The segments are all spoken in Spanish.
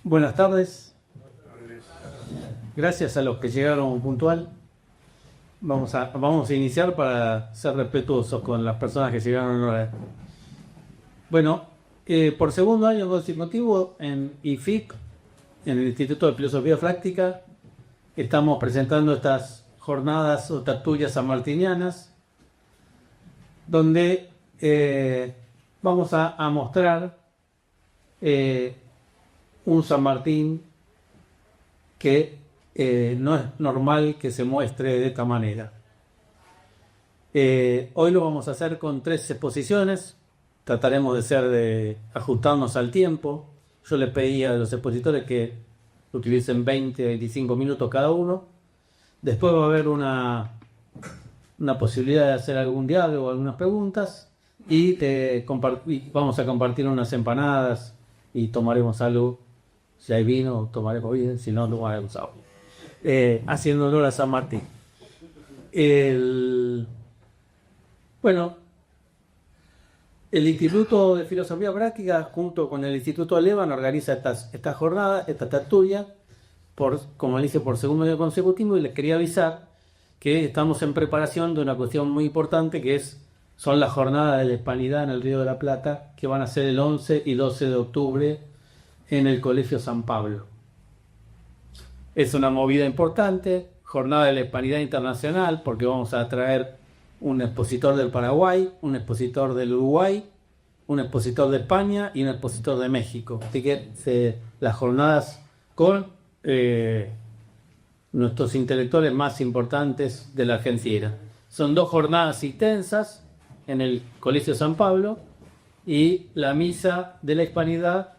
Buenas tardes. Gracias a los que llegaron puntual. Vamos a iniciar para ser respetuosos con las personas que llegaron en hora. Bueno, por segundo año consecutivo en IFIC, en el Instituto de Filosofía Práctica, estamos presentando estas jornadas o tertulias sanmartinianas, donde vamos a mostrar un San Martín que no es normal que se muestre de esta manera. Hoy lo vamos a hacer con 3 exposiciones. Trataremos de ajustarnos al tiempo. Yo les pedí a los expositores que utilicen 20-25 minutos cada uno. Después va a haber una posibilidad de hacer algún diálogo, algunas preguntas, y vamos a compartir unas empanadas y tomaremos algo. Si hay vino, tomaremos vino, si no, tomaremos agua. Haciendo honor a San Martín. Bueno, el Instituto de Filosofía Práctica, junto con el Instituto Alevan, organiza esta jornada, esta tertulia, como le dije, por segundo año consecutivo, y les quería avisar que estamos en preparación de una cuestión muy importante, que son las jornadas de la Hispanidad en el Río de la Plata, que van a ser el 11 y 12 de octubre en el Colegio San Pablo. Es una movida importante, jornada de la Hispanidad internacional, porque vamos a traer un expositor del Paraguay, un expositor del Uruguay, un expositor de España y un expositor de México. Así que las jornadas con nuestros intelectuales más importantes de la Argentina. Son 2 jornadas intensas en el Colegio San Pablo, y la misa de la Hispanidad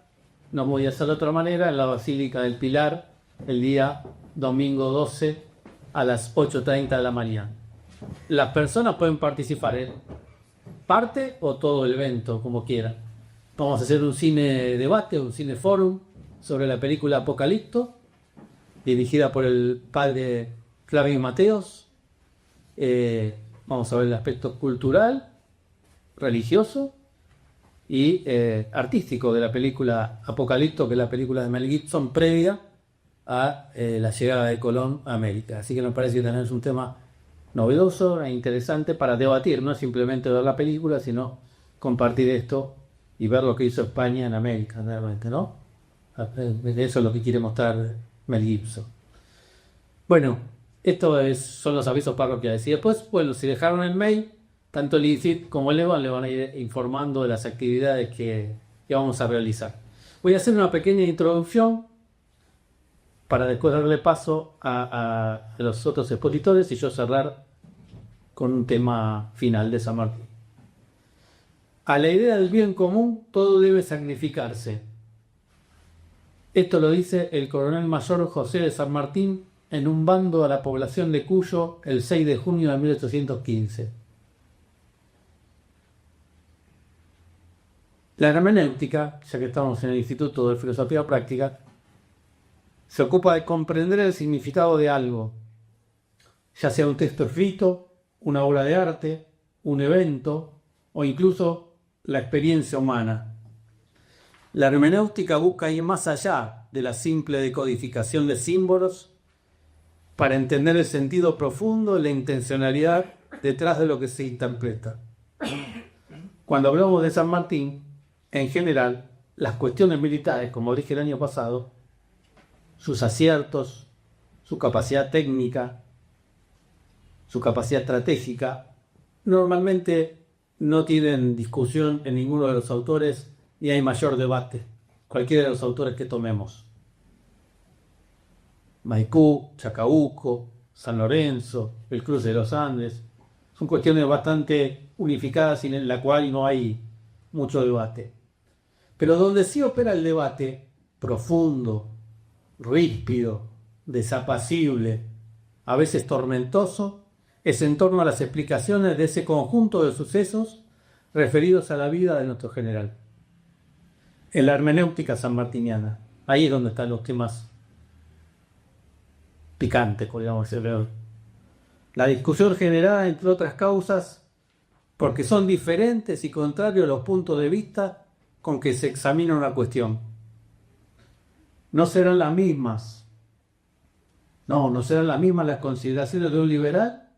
no voy a hacer de otra manera en la Basílica del Pilar el día domingo 12 a las 8:30 de la mañana. Las personas pueden participar en parte o todo el evento, como quieran. Vamos a hacer un cine debate, un cine forum sobre la película Apocalipto, dirigida por el padre Flavio Mateos. Vamos a ver el aspecto cultural, religioso y artístico de la película Apocalipto, que es la película de Mel Gibson previa a la llegada de Colón a América. Así que nos parece que tenemos un tema novedoso e interesante para debatir, no simplemente ver la película, sino compartir esto y ver lo que hizo España en América, realmente, ¿no? Eso es lo que quiere mostrar Mel Gibson. Bueno, son los avisos parroquiales. Y después, bueno, si dejaron el mail, tanto el ICIT como el EVAN le van a ir informando de las actividades que vamos a realizar. Voy a hacer una pequeña introducción para después darle paso a los otros expositores y yo cerrar con un tema final de San Martín. A la idea del bien común todo debe sacrificarse. Esto lo dice el coronel mayor José de San Martín en un bando a la población de Cuyo el 6 de junio de 1815. La hermenéutica, ya que estamos en el Instituto de Filosofía Práctica, se ocupa de comprender el significado de algo, ya sea un texto escrito, una obra de arte, un evento o incluso la experiencia humana. La hermenéutica busca ir más allá de la simple decodificación de símbolos para entender el sentido profundo y la intencionalidad detrás de lo que se interpreta. Cuando hablamos de San Martín, en general, las cuestiones militares, como dije el año pasado, sus aciertos, su capacidad técnica, su capacidad estratégica, normalmente no tienen discusión en ninguno de los autores ni hay mayor debate, cualquiera de los autores que tomemos. Maipú, Chacabuco, San Lorenzo, el cruce de los Andes, son cuestiones bastante unificadas y en la cual no hay mucho debate. Pero donde sí opera el debate profundo, ríspido, desapacible, a veces tormentoso, es en torno a las explicaciones de ese conjunto de sucesos referidos a la vida de nuestro general. En la hermenéutica sanmartiniana, ahí es donde están los temas picantes, podríamos decirlo. La discusión generada, entre otras causas, porque son diferentes y contrarios los puntos de vista con que se examina una cuestión. no serán las mismas. No serán las mismas las consideraciones de un liberal,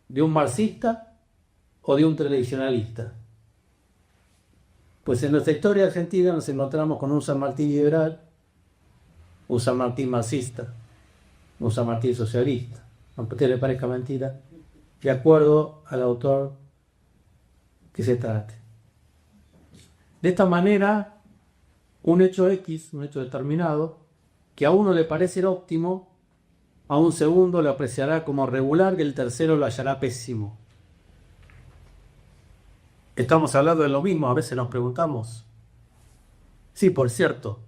de un marxista o de un tradicionalista. Pues en nuestra historia argentina nos encontramos con un San Martín liberal, un San Martín marxista, un San Martín socialista, aunque a usted le parezca mentira, de acuerdo al autor que se trate. De esta manera, un hecho X, un hecho determinado, que a uno le parece óptimo, a un segundo lo apreciará como regular y el tercero lo hallará pésimo. Estamos hablando de lo mismo, a veces nos preguntamos. Sí, por cierto,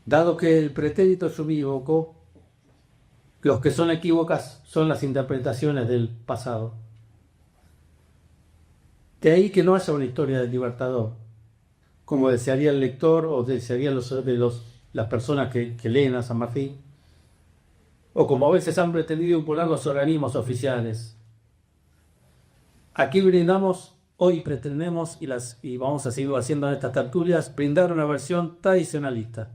dado que el pretérito es unívoco, los que son equívocas son las interpretaciones del pasado. De ahí que no haya una historia del Libertador, como desearía el lector o desearían las personas que leen a San Martín, o como a veces han pretendido imponer los organismos oficiales. Aquí brindamos, hoy pretendemos, y vamos a seguir haciendo en estas tertulias, brindar una versión tradicionalista.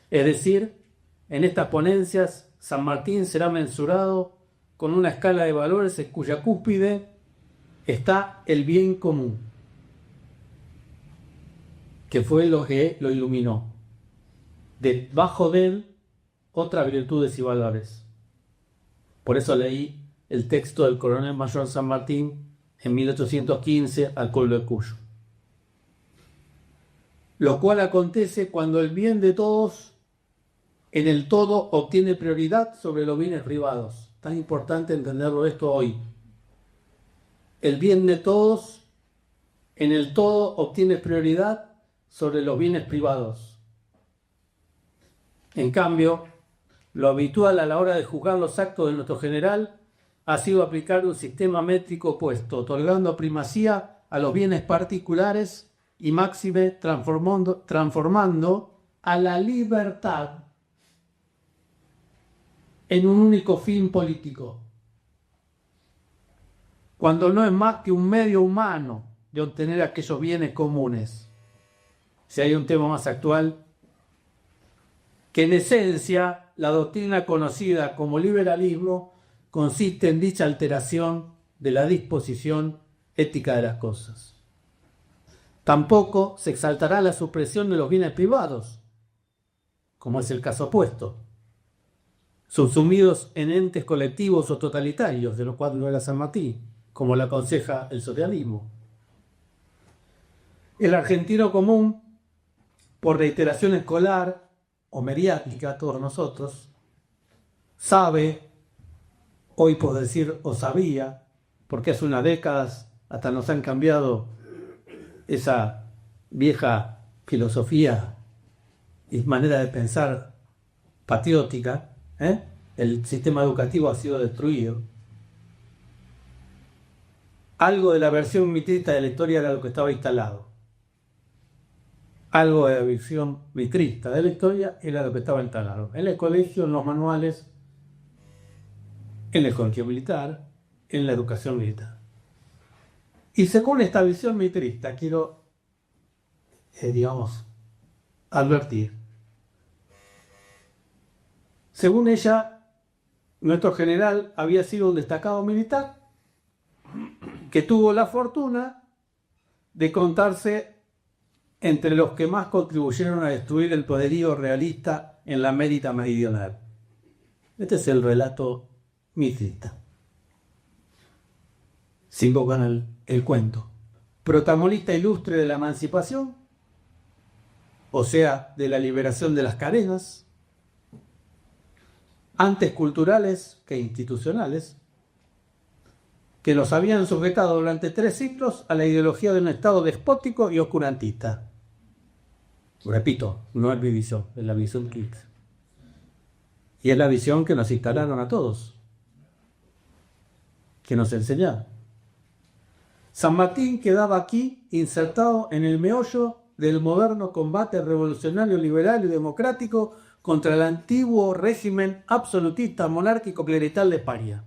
Es decir, en estas ponencias, San Martín será mensurado con una escala de valores en cuya cúspide está el bien común, que fue lo que lo iluminó. Debajo de él, otras virtudes y valores. Por eso leí el texto del coronel mayor San Martín en 1815 al pueblo de Cuyo. Lo cual acontece cuando el bien de todos en el todo obtiene prioridad sobre los bienes privados. Tan importante entenderlo esto hoy. El bien de todos en el todo obtiene prioridad sobre los bienes privados. En cambio, lo habitual a la hora de juzgar los actos de nuestro general ha sido aplicar un sistema métrico opuesto, otorgando primacía a los bienes particulares y máxime transformando a la libertad en un único fin político, cuando no es más que un medio humano de obtener aquellos bienes comunes. Si hay un tema más actual, que en esencia la doctrina conocida como liberalismo consiste en dicha alteración de la disposición ética de las cosas. Tampoco se exaltará la supresión de los bienes privados, como es el caso opuesto, subsumidos en entes colectivos o totalitarios, de los cuales no era San Martín, como lo aconseja el socialismo. El argentino común, por reiteración escolar o mediática, todos nosotros, sabe, hoy puedo decir o sabía, porque hace unas décadas hasta nos han cambiado esa vieja filosofía y manera de pensar patriótica, el sistema educativo ha sido destruido. Algo de la versión mitrista de la historia era lo que estaba instalado. Algo de la versión mitrista de la historia era lo que estaba instalado. En el colegio, en los manuales, en el colegio militar, en la educación militar. Y según esta visión mitrista, quiero, advertir. Según ella, nuestro general había sido un destacado militar que tuvo la fortuna de contarse entre los que más contribuyeron a destruir el poderío realista en la América meridional. Este es el relato mitrista. Sigo con el cuento. Protagonista ilustre de la emancipación, o sea, de la liberación de las cadenas, antes culturales que institucionales, que los habían sujetado durante 3 siglos a la ideología de un Estado despótico y oscurantista. Repito, no es mi visión, es la visión de Hitler. Y es la visión que nos instalaron a todos, que nos enseñaron. San Martín quedaba aquí insertado en el meollo del moderno combate revolucionario, liberal y democrático contra el antiguo régimen absolutista, monárquico, clerical de España.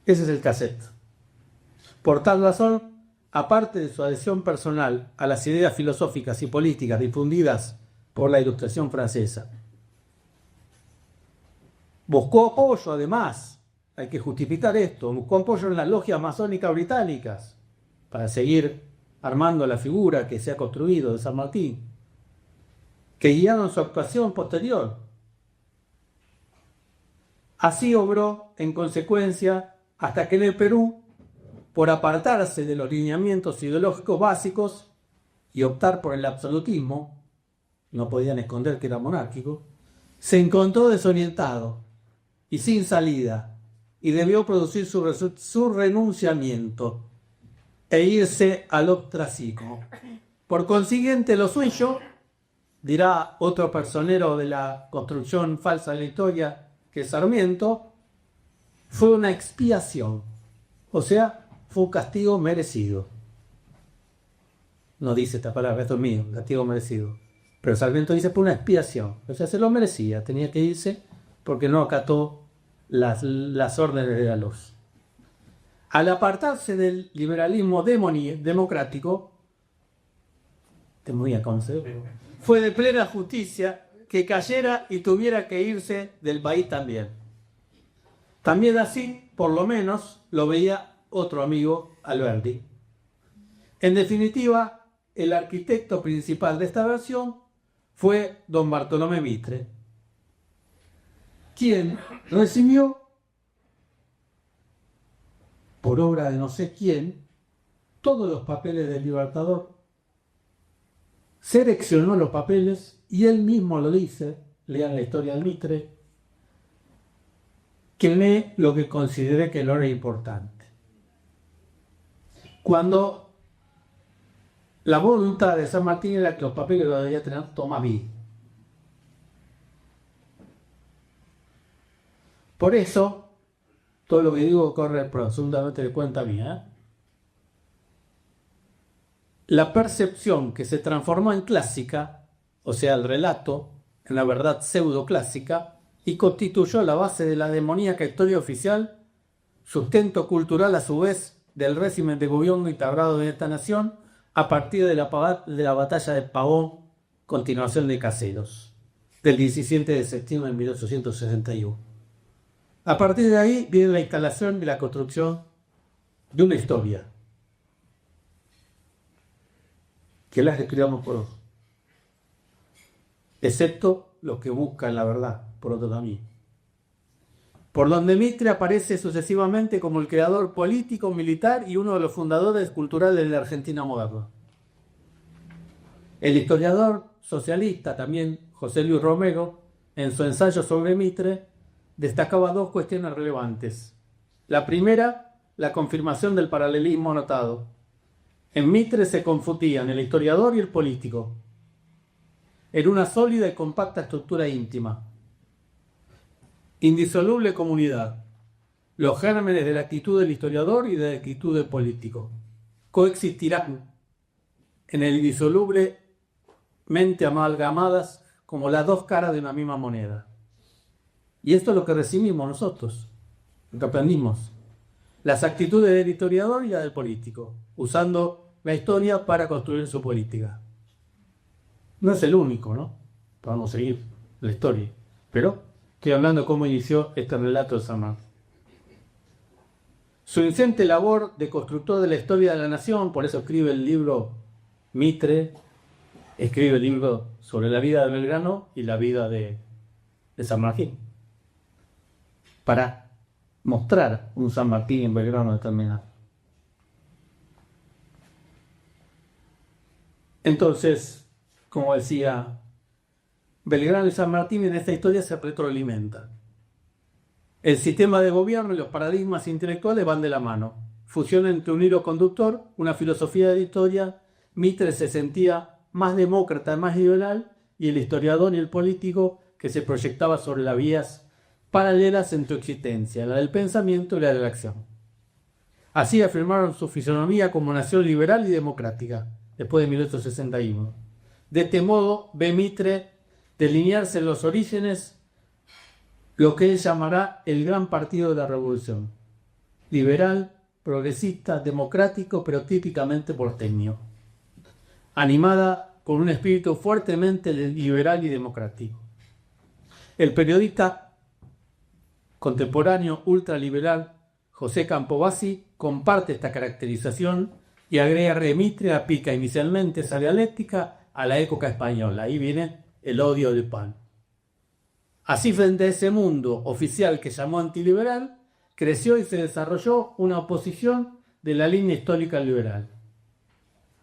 Ese es el cassette. Por tal razón, aparte de su adhesión personal a las ideas filosóficas y políticas difundidas por la Ilustración francesa, buscó apoyo, además, hay que justificar esto, buscó apoyo en las logias masónicas británicas para seguir armando la figura que se ha construido de San Martín, que guiaron su actuación posterior. Así obró, en consecuencia, hasta que en el Perú, por apartarse de los lineamientos ideológicos básicos y optar por el absolutismo, no podían esconder que era monárquico, se encontró desorientado y sin salida, y debió producir su renunciamiento e irse al ostracismo. Por consiguiente, lo suyo, dirá otro personero de la construcción falsa de la historia, que es Sarmiento, fue una expiación, o sea, fue un castigo merecido. No dice esta palabra, esto es mío, castigo merecido. Pero Sarmiento dice fue una expiación, o sea, se lo merecía, tenía que irse porque no acató las órdenes de la luz. Al apartarse del liberalismo democrático, fue de plena justicia que cayera y tuviera que irse del país también. También así, por lo menos, lo veía otro amigo, Alberti. En definitiva, el arquitecto principal de esta versión fue don Bartolomé Mitre, quien recibió, por obra de no sé quién, todos los papeles del Libertador, seleccionó los papeles y él mismo lo dice, lean la historia de Mitre, que lee lo que consideré que lo era importante. Cuando la voluntad de San Martín era que los papeles los debía tener Tomaví. Por eso, todo lo que digo corre absolutamente de cuenta mía. La percepción que se transformó en clásica, o sea, el relato, en la verdad pseudo-clásica, y constituyó la base de la demoníaca historia oficial, sustento cultural a su vez del régimen de gobierno instaurado en esta nación a partir de la batalla de Pavón, continuación de Caseros, del 17 de septiembre de 1861. A partir de ahí viene la instalación y la construcción de una historia, que las escribamos por otro, excepto los que buscan la verdad por otro camino, por donde Mitre aparece sucesivamente como el creador político, militar y uno de los fundadores culturales de la Argentina moderna. El historiador socialista, también José Luis Romero, en su ensayo sobre Mitre, destacaba dos cuestiones relevantes. La primera, la confirmación del paralelismo notado. En Mitre se confundían el historiador y el político, en una sólida y compacta estructura íntima. Indisoluble comunidad. Los gérmenes de la actitud del historiador y de la actitud del político coexistirán en el indisoluble mente amalgamadas como las dos caras de una misma moneda. Y esto es lo que recibimos nosotros, lo que aprendimos. Las actitudes del historiador y las del político, usando la historia para construir su política. No es el único, ¿no? Vamos a seguir la historia. Pero estoy hablando de cómo inició este relato de San Martín. Su ingente labor de constructor de la historia de la nación, por eso escribe el libro Mitre, escribe el libro sobre la vida de Belgrano y la vida de San Martín, para mostrar un San Martín en Belgrano determinado. Entonces, como decía, Belgrano y San Martín en esta historia se retroalimentan. El sistema de gobierno y los paradigmas intelectuales van de la mano. Fusión entre un hilo conductor, una filosofía de la historia. Mitre se sentía más demócrata, más liberal, y el historiador y el político que se proyectaba sobre las vías paralelas en su existencia, la del pensamiento y la de la acción. Así afirmaron su fisonomía como nación liberal y democrática, después de 1861. De este modo, ve Mitre delinearse en los orígenes lo que él llamará el gran partido de la revolución, liberal, progresista, democrático, pero típicamente porteño, animada con un espíritu fuertemente liberal y democrático. El periodista contemporáneo ultraliberal José Campobasi comparte esta caracterización y agrega Remitria pica inicialmente esa dialéctica a la época española. Ahí viene el odio del pan. Así, frente a ese mundo oficial que llamó antiliberal, creció y se desarrolló una oposición de la línea histórica liberal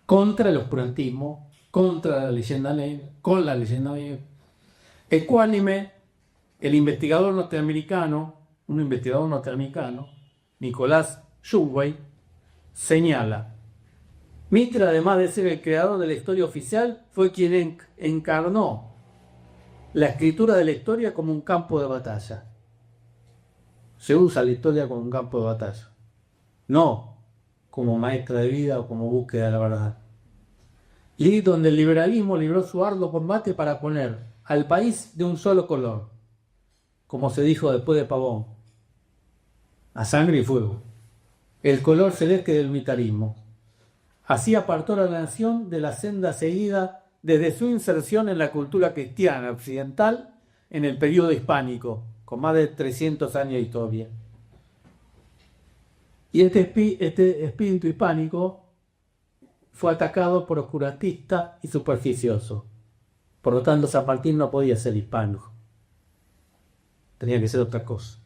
contra el oscurantismo, contra la leyenda negra, con la leyenda negra. Ecuánime, un investigador norteamericano, Nicolás Shulway, señala: Mitre, además de ser el creador de la historia oficial, fue quien encarnó la escritura de la historia como un campo de batalla. Se usa la historia como un campo de batalla, no como maestra de vida o como búsqueda de la verdad. Y donde el liberalismo libró su arduo combate para poner al país de un solo color, como se dijo después de Pavón, a sangre y fuego, el color celeste del unitarismo. Así apartó a la nación de la senda seguida desde su inserción en la cultura cristiana occidental en el periodo hispánico, con más de 300 años de historia. Y este espíritu hispánico fue atacado por oscurantista y superficioso. Por lo tanto, San Martín no podía ser hispano. Tenía que ser otra cosa.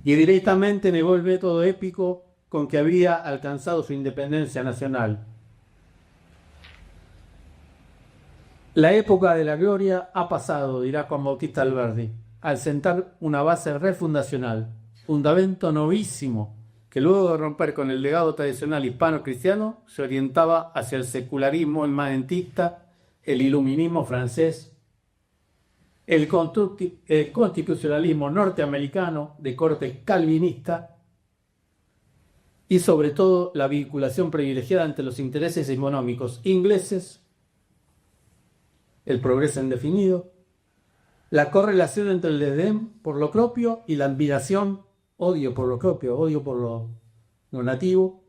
Y directamente negó el método épico con que había alcanzado su independencia nacional. La época de la gloria ha pasado, dirá Juan Bautista Alberdi, al sentar una base refundacional, fundamento novísimo, que luego de romper con el legado tradicional hispano-cristiano, se orientaba hacia el secularismo inmanentista, el iluminismo francés, el constitucionalismo norteamericano de corte calvinista y sobre todo la vinculación privilegiada entre los intereses económicos ingleses, el progreso indefinido, la correlación entre el desdén por lo propio y la admiración, odio por lo propio, odio por lo nativo,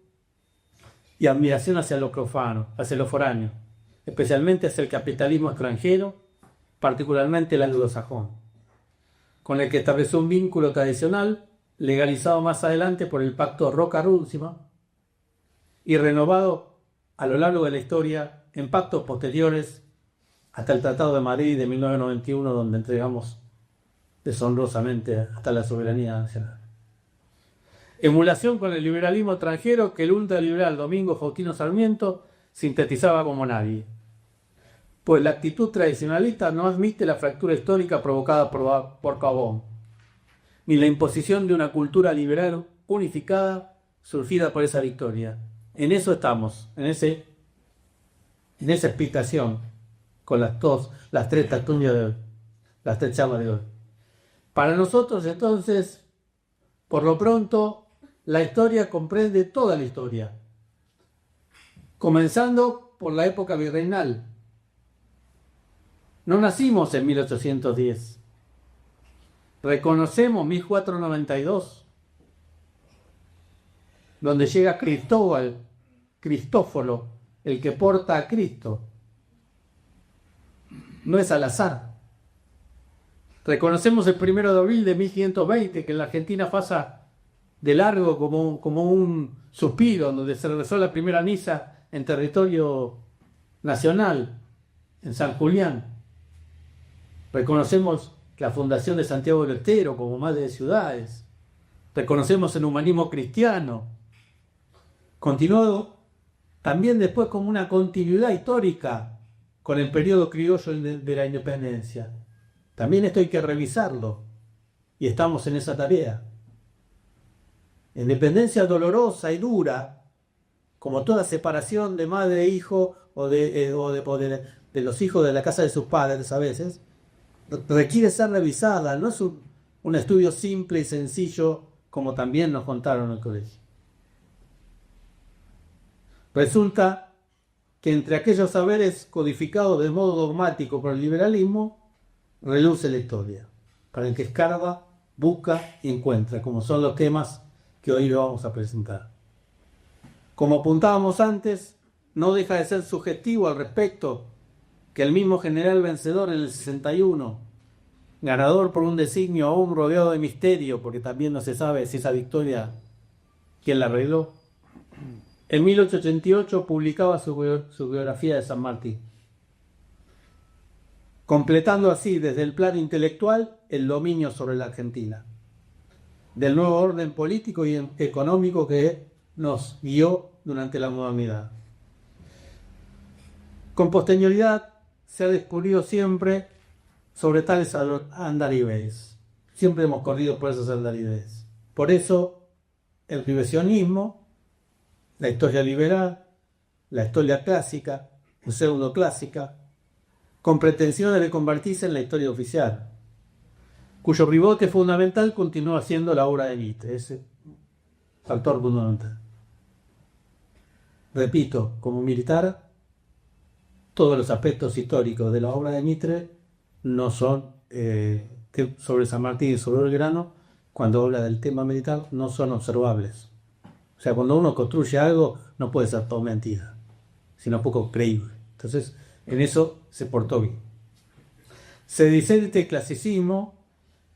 y admiración hacia lo profano, hacia lo foráneo, especialmente hacia el capitalismo extranjero, particularmente el anglosajón, con el que estableció un vínculo tradicional, legalizado más adelante por el Pacto Roca-Runciman y renovado a lo largo de la historia en pactos posteriores hasta el Tratado de Madrid de 1991, donde entregamos deshonrosamente hasta la soberanía nacional. Emulación con el liberalismo extranjero que el ultraliberal Domingo Faustino Sarmiento sintetizaba como nadie. Pues la actitud tradicionalista no admite la fractura histórica provocada por Pavón, ni la imposición de una cultura liberal unificada surgida por esa victoria. En eso estamos, en esa explicación, con las tres tertulias de hoy, las tres charlas de hoy. Para nosotros, entonces, por lo pronto, la historia comprende toda la historia, comenzando por la época virreinal. No nacimos en 1810. Reconocemos 1492, donde llega Cristóforo, el que porta a Cristo. No es al azar. Reconocemos el 1 de abril de 1520, que en la Argentina pasa de largo como un suspiro, donde se rezó la primera misa en territorio nacional, en San Julián. Reconocemos la fundación de Santiago del Estero como madre de ciudades. Reconocemos el humanismo cristiano. Continuado también después como una continuidad histórica con el periodo criollo de la independencia. También esto hay que revisarlo. Y estamos en esa tarea. Independencia dolorosa y dura, como toda separación de madre e hijo o de los hijos de la casa de sus padres a veces, requiere ser revisada. No es un estudio simple y sencillo como también nos contaron en el colegio. Resulta que entre aquellos saberes codificados de modo dogmático por el liberalismo, reluce la historia, para el que escarba, busca y encuentra, como son los temas que hoy le vamos a presentar. Como apuntábamos antes, no deja de ser sugestivo al respecto que el mismo general vencedor en el 61, ganador por un designio aún rodeado de misterio, porque también no se sabe si esa victoria, quién la arregló, en 1888 publicaba su biografía de San Martín, completando así desde el plano intelectual el dominio sobre la Argentina, del nuevo orden político y económico que nos guió durante la modernidad. Con posterioridad se ha descubierto siempre sobre tales andariveles. Siempre hemos corrido por esos andariveles. Por eso el revisionismo, la historia liberal, la historia clásica, pseudo-clásica, con pretensiones de convertirse en la historia oficial, cuyo pivote fundamental continúa siendo la obra de Mitre, ese factor fundamental. Repito, como militar, todos los aspectos históricos de la obra de Mitre no son, sobre San Martín y sobre Belgrano, cuando habla del tema militar, no son observables. O sea, cuando uno construye algo, no puede ser todo mentira, sino poco creíble. Entonces, en eso se portó bien. Se dice este clasicismo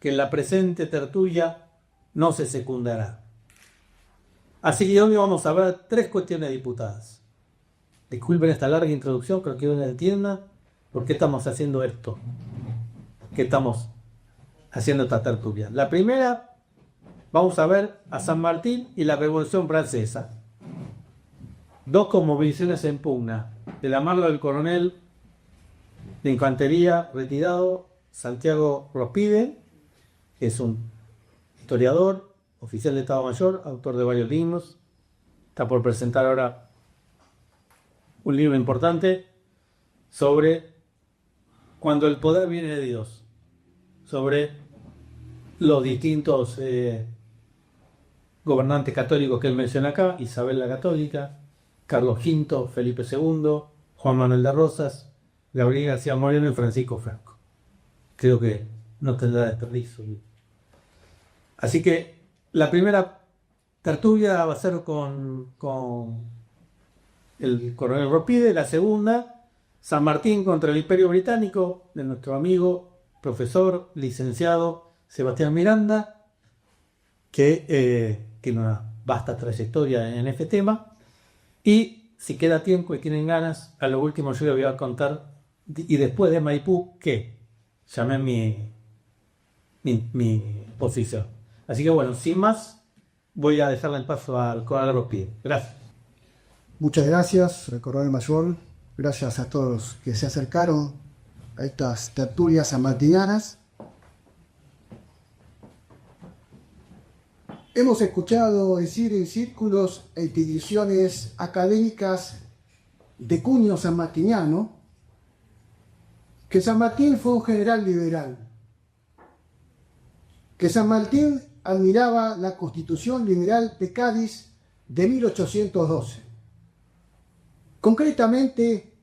que en la presente tertulia no se secundará. Así que hoy vamos a ver 3 cuestiones diputadas. Disculpen esta larga introducción, creo que uno entienda por qué estamos haciendo esto, qué estamos haciendo esta tertulia. La primera, vamos a ver a San Martín y la Revolución Francesa. 2 conmovisiones en pugna, de la mano del coronel de infantería retirado Santiago Rospide, que es un historiador, oficial de Estado Mayor, autor de varios libros. Está por presentar ahora un libro importante sobre cuando el poder viene de Dios, sobre los distintos gobernantes católicos que él menciona acá: Isabel la Católica, Carlos V, Felipe II, Juan Manuel de Rosas, Gabriel García Moreno y Francisco Franco. Creo que no tendrá desperdicio. Así que la primera tertulia va a ser con el coronel Rospide. La segunda, San Martín contra el Imperio Británico, de nuestro amigo, profesor, licenciado Sebastián Miranda, que tiene una vasta trayectoria en este tema. Y si queda tiempo y tienen ganas, a lo último yo les voy a contar, y después de Maipú, ¿qué? Llamé mi posición. Así que bueno, sin más, voy a dejarle el paso al coronel Rospide. Gracias. Muchas gracias, coronel mayor. Gracias a todos que se acercaron a estas tertulias sanmartinianas. Hemos escuchado decir en círculos e instituciones académicas de cuño sanmartiniano que San Martín fue un general liberal, que San Martín admiraba la Constitución Liberal de Cádiz de 1812. Concretamente,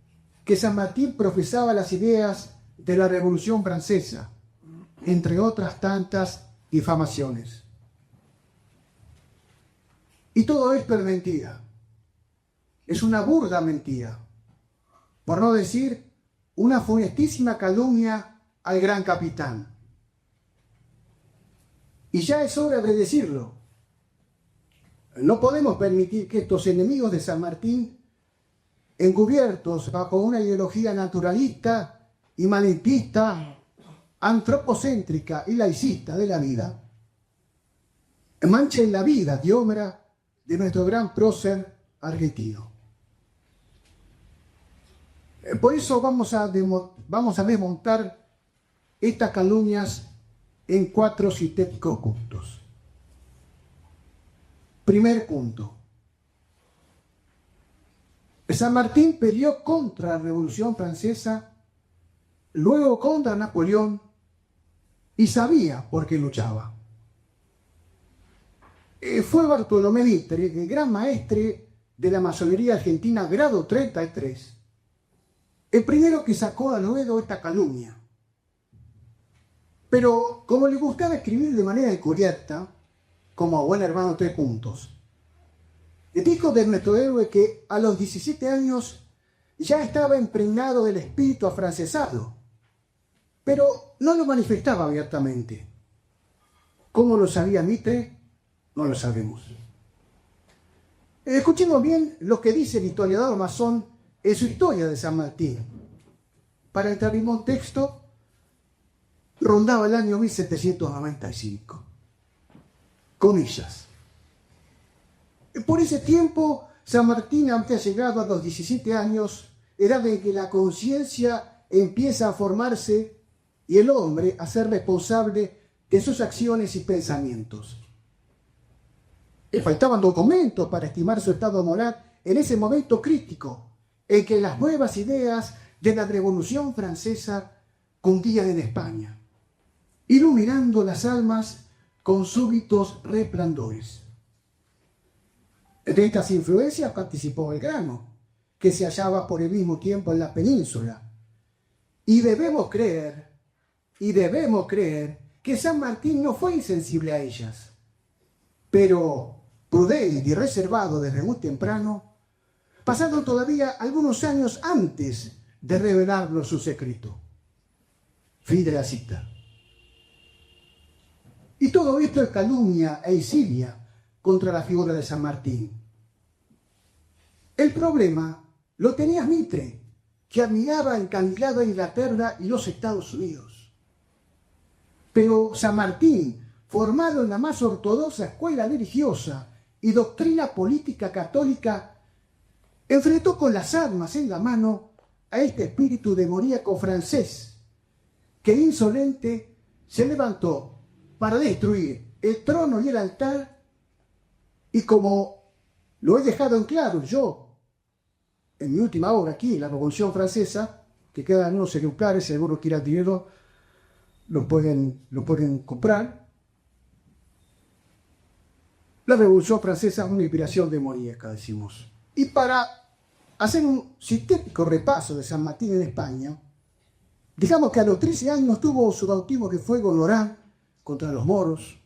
que San Martín profesaba las ideas de la Revolución Francesa, entre otras tantas difamaciones. Y todo esto es mentira. Es una burda mentira, por no decir una funestísima calumnia al gran capitán. Y ya es hora de decirlo. No podemos permitir que estos enemigos de San Martín, encubiertos bajo una ideología naturalista y maniquista, antropocéntrica y laicista de la vida, manchen la vida y obra de nuestro gran prócer argentino. Por eso vamos a desmontar estas calumnias en 4 sintéticos puntos. Primer punto. San Martín peleó contra la Revolución Francesa, luego contra Napoleón, y sabía por qué luchaba. Fue Bartolomé Mitre, el gran maestre de la masonería argentina grado 33, el primero que sacó a luego esta calumnia. Pero como le gustaba escribir de manera incorrecta, como a buen hermano 3 puntos, Dijo de nuestro héroe que a los 17 años ya estaba impregnado del espíritu afrancesado, pero no lo manifestaba abiertamente. ¿Cómo lo sabía Mitre? No lo sabemos. Escuchemos bien lo que dice el historiador masón en su historia de San Martín. Para entrar en contexto, rondaba el año 1795. Comillas. Por ese tiempo, San Martín había llegado a los 17 años, edad en que la conciencia empieza a formarse y el hombre a ser responsable de sus acciones y pensamientos. Le faltaban documentos para estimar su estado moral en ese momento crítico en que las nuevas ideas de la Revolución Francesa cundían en España, iluminando las almas con súbitos resplandores. De estas influencias participó Belgrano, que se hallaba por el mismo tiempo en la península. Y debemos creer que San Martín no fue insensible a ellas, pero prudente y reservado desde muy temprano, pasaron todavía algunos años antes de revelarnos su secreto. Fin de la cita. Y todo esto es calumnia e insidia contra la figura de San Martín. El problema lo tenía Mitre, que admiraba encandilado a Inglaterra y los Estados Unidos. Pero San Martín, formado en la más ortodoxa escuela religiosa y doctrina política católica, enfrentó con las armas en la mano a este espíritu demoníaco francés, que insolente se levantó para destruir el trono y el altar, y como lo he dejado en claro yo en mi última obra aquí, La Revolución Francesa, que quedan unos ejemplares, si alguno quiere adquirirlo, lo pueden comprar. La Revolución Francesa es una inspiración demoníaca, decimos. Y para hacer un sintético repaso de San Martín en España, digamos que a los 13 años tuvo su bautismo de fuego en Orán contra los moros,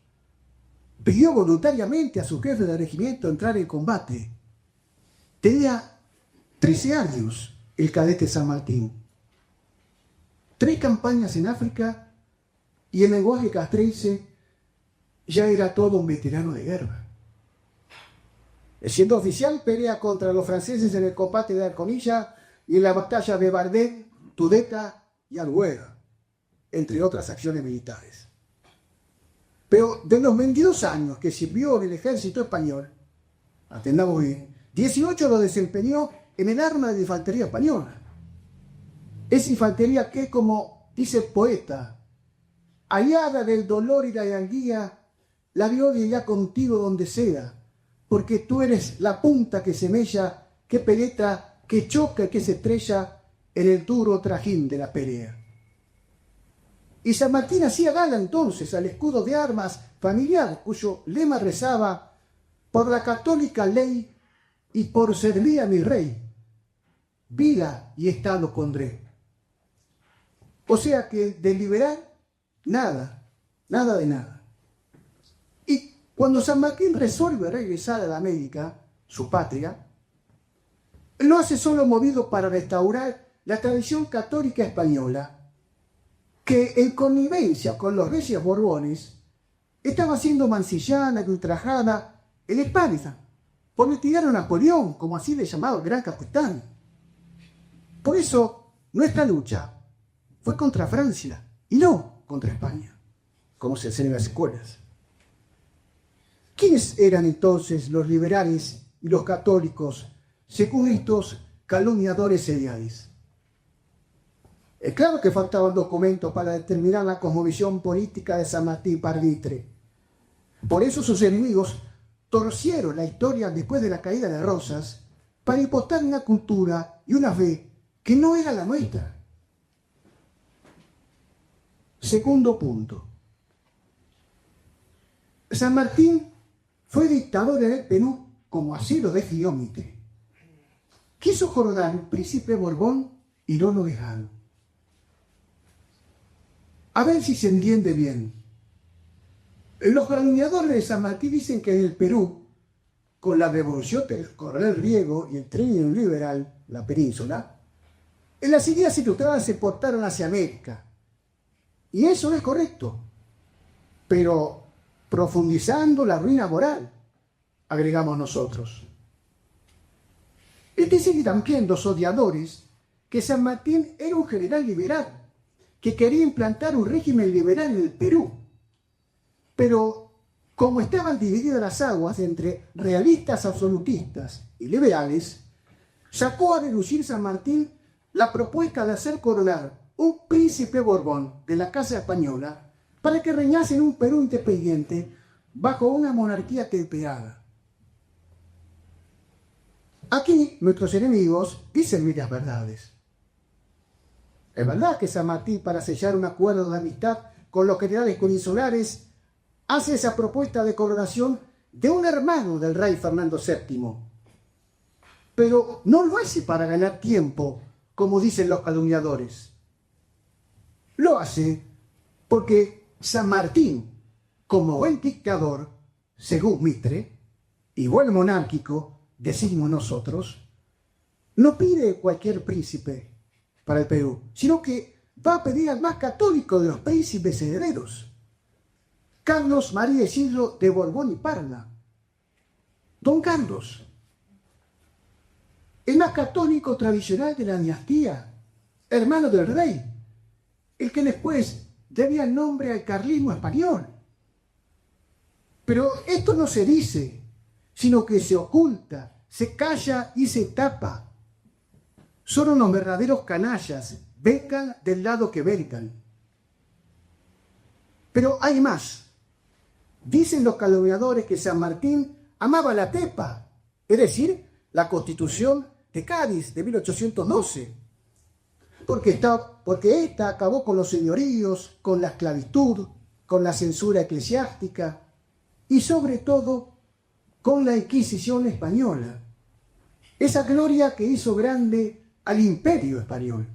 pidió voluntariamente a su jefe de regimiento entrar en combate. Tenía 13 años el cadete San Martín. 3 campañas en África y en lenguaje castrense ya era todo un veterano de guerra. Siendo oficial, pelea contra los franceses en el combate de Arconilla y en la batalla de Bardén, Tudela y Albuera, entre otras acciones militares. Pero de los 22 años que sirvió en el ejército español, atendamos bien, 18 lo desempeñó en el arma de infantería española. Es infantería que, como dice el poeta, aliada del dolor y la anguía, la gloria irá contigo donde sea, porque tú eres la punta que semella, que penetra, que choca y que se estrella en el duro trajín de la pelea. Y San Martín hacía gala entonces al escudo de armas familiar, cuyo lema rezaba: por la católica ley y por servir a mi rey, vida y estado pondré. O sea que de liberar, nada de nada. Y cuando San Martín resuelve regresar a la América, su patria, lo hace solo movido para restaurar la tradición católica española, que en connivencia con los reyes borbones estaba siendo mancillada y ultrajada en España por mitigar a Napoleón, como así le llamaba el gran capitán. Por eso nuestra lucha fue contra Francia y no contra España, como se hacen en las escuelas. ¿Quiénes eran entonces los liberales y los católicos según estos calumniadores seriales? Claro que faltaban documentos para determinar la cosmovisión política de San Martín para Mitre. Por eso sus enemigos torcieron la historia después de la caída de Rosas para impostar una cultura y una fe que no era la nuestra. Segundo punto. San Martín fue dictador en el Perú como así lo decidió Mitre. Quiso coronar un príncipe Borbón y no lo dejaron. A ver si se entiende bien. Los calumniadores de San Martín dicen que en el Perú con la revolución del coronel Riego y el Trienio liberal, la península, en las ideas ilustradas se portaron hacia América. Y eso es correcto, pero profundizando la ruina moral, agregamos nosotros. Es decir, también los odiadores que San Martín era un general liberal, que quería implantar un régimen liberal en el Perú. Pero como estaban divididas las aguas entre realistas absolutistas y liberales, sacó a relucir San Martín la propuesta de hacer coronar un príncipe Borbón de la Casa Española para que reinase en un Perú independiente bajo una monarquía temperada. Aquí nuestros enemigos dicen medias verdades. Es verdad que San Martín, para sellar un acuerdo de amistad con los generales peninsulares, hace esa propuesta de coronación de un hermano del rey Fernando VII. Pero no lo hace para ganar tiempo, como dicen los calumniadores. Lo hace porque San Martín, como buen dictador, según Mitre, y buen monárquico, decimos nosotros, no pide cualquier príncipe para el Perú, sino que va a pedir al más católico de los príncipes herederos, Carlos María Isidro de Borbón y Parma, Don Carlos, el más católico tradicional de la dinastía, hermano del rey, el que después debía el nombre al carlismo español. Pero esto no se dice, sino que se oculta, se calla y se tapa. Son unos verdaderos canallas, vengan del lado que vengan. Pero hay más. Dicen los calumniadores que San Martín amaba la tepa, es decir, la Constitución de Cádiz de 1812, porque esta acabó con los señoríos, con la esclavitud, con la censura eclesiástica y sobre todo con la Inquisición española, esa gloria que hizo grande al Imperio español.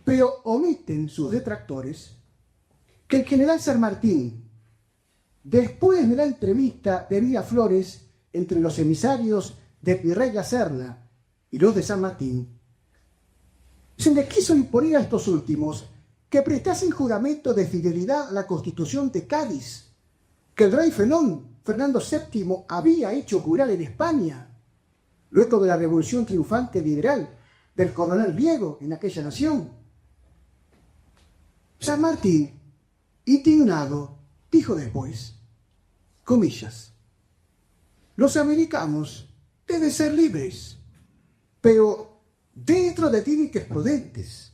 Pero omiten sus detractores que el general San Martín, después de la entrevista de Miraflores entre los emisarios de Virrey La Serna y los de San Martín, se les quiso imponer a estos últimos que prestasen juramento de fidelidad a la Constitución de Cádiz, que el rey Fernando VII había hecho jurar en España, luego de la revolución triunfante liberal del coronel Riego en aquella nación. San Martín, indignado, dijo después, comillas, los americanos deben ser libres, pero dentro de límites prudentes.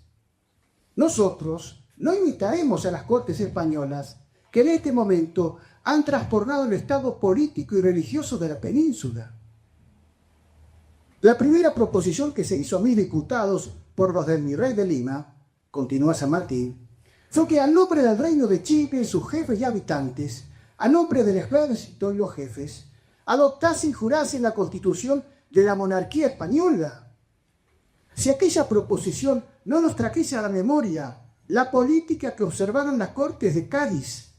Nosotros no imitaremos a las cortes españolas que en este momento han trastornado el estado político y religioso de la península. La primera proposición que se hizo a 1000 diputados por los del Virrey de Lima, continúa San Martín, fue que a nombre del Reino de Chile, sus jefes y habitantes, a nombre del ejército y los jefes, adoptasen y jurasen la Constitución de la monarquía española. Si aquella proposición no nos trajese a la memoria la política que observaron las Cortes de Cádiz,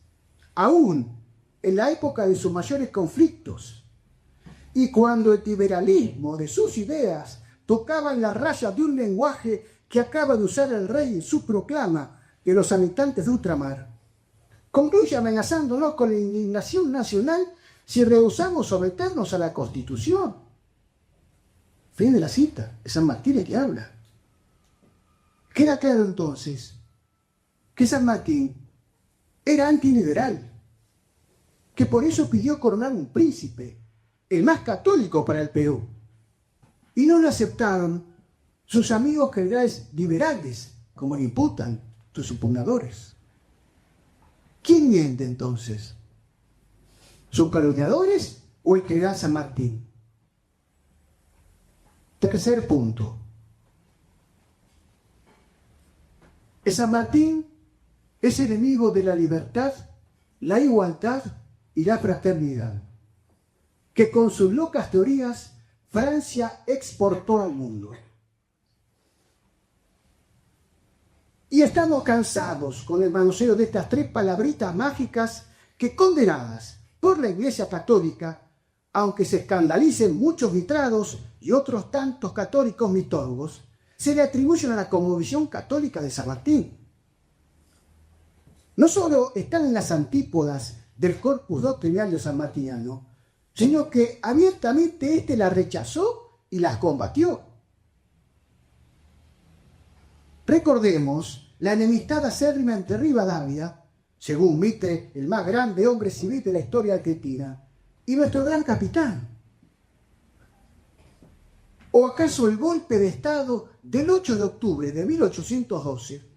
aún en la época de sus mayores conflictos, y cuando el liberalismo de sus ideas tocaba en la raya de un lenguaje que acaba de usar el rey en su proclama de los habitantes de ultramar, concluye amenazándonos con la indignación nacional si rehusamos someternos a la Constitución. Fin de la cita, es San Martín el que habla. Queda claro entonces que San Martín era antiliberal, que por eso pidió coronar un príncipe, el más católico para el Perú, y no lo aceptaron sus amigos generales liberales, como le imputan sus supugnadores. ¿Quién miente entonces? ¿Sus calumniadores o el general San Martín? Tercer punto. San Martín es enemigo de la libertad, la igualdad y la fraternidad, que con sus locas teorías Francia exportó al mundo. Y estamos cansados con el manoseo de estas tres palabritas mágicas que, condenadas por la Iglesia Católica, aunque se escandalicen muchos mitrados y otros tantos católicos mitólogos, se le atribuyen a la cosmovisión católica de San Martín. No solo están en las antípodas del corpus doctrinal sanmartiniano, sino que abiertamente éste las rechazó y las combatió. Recordemos la enemistad acérrima entre Rivadavia, según Mitre, el más grande hombre civil de la historia argentina, y nuestro gran capitán. ¿O acaso el golpe de Estado del 8 de octubre de 1812,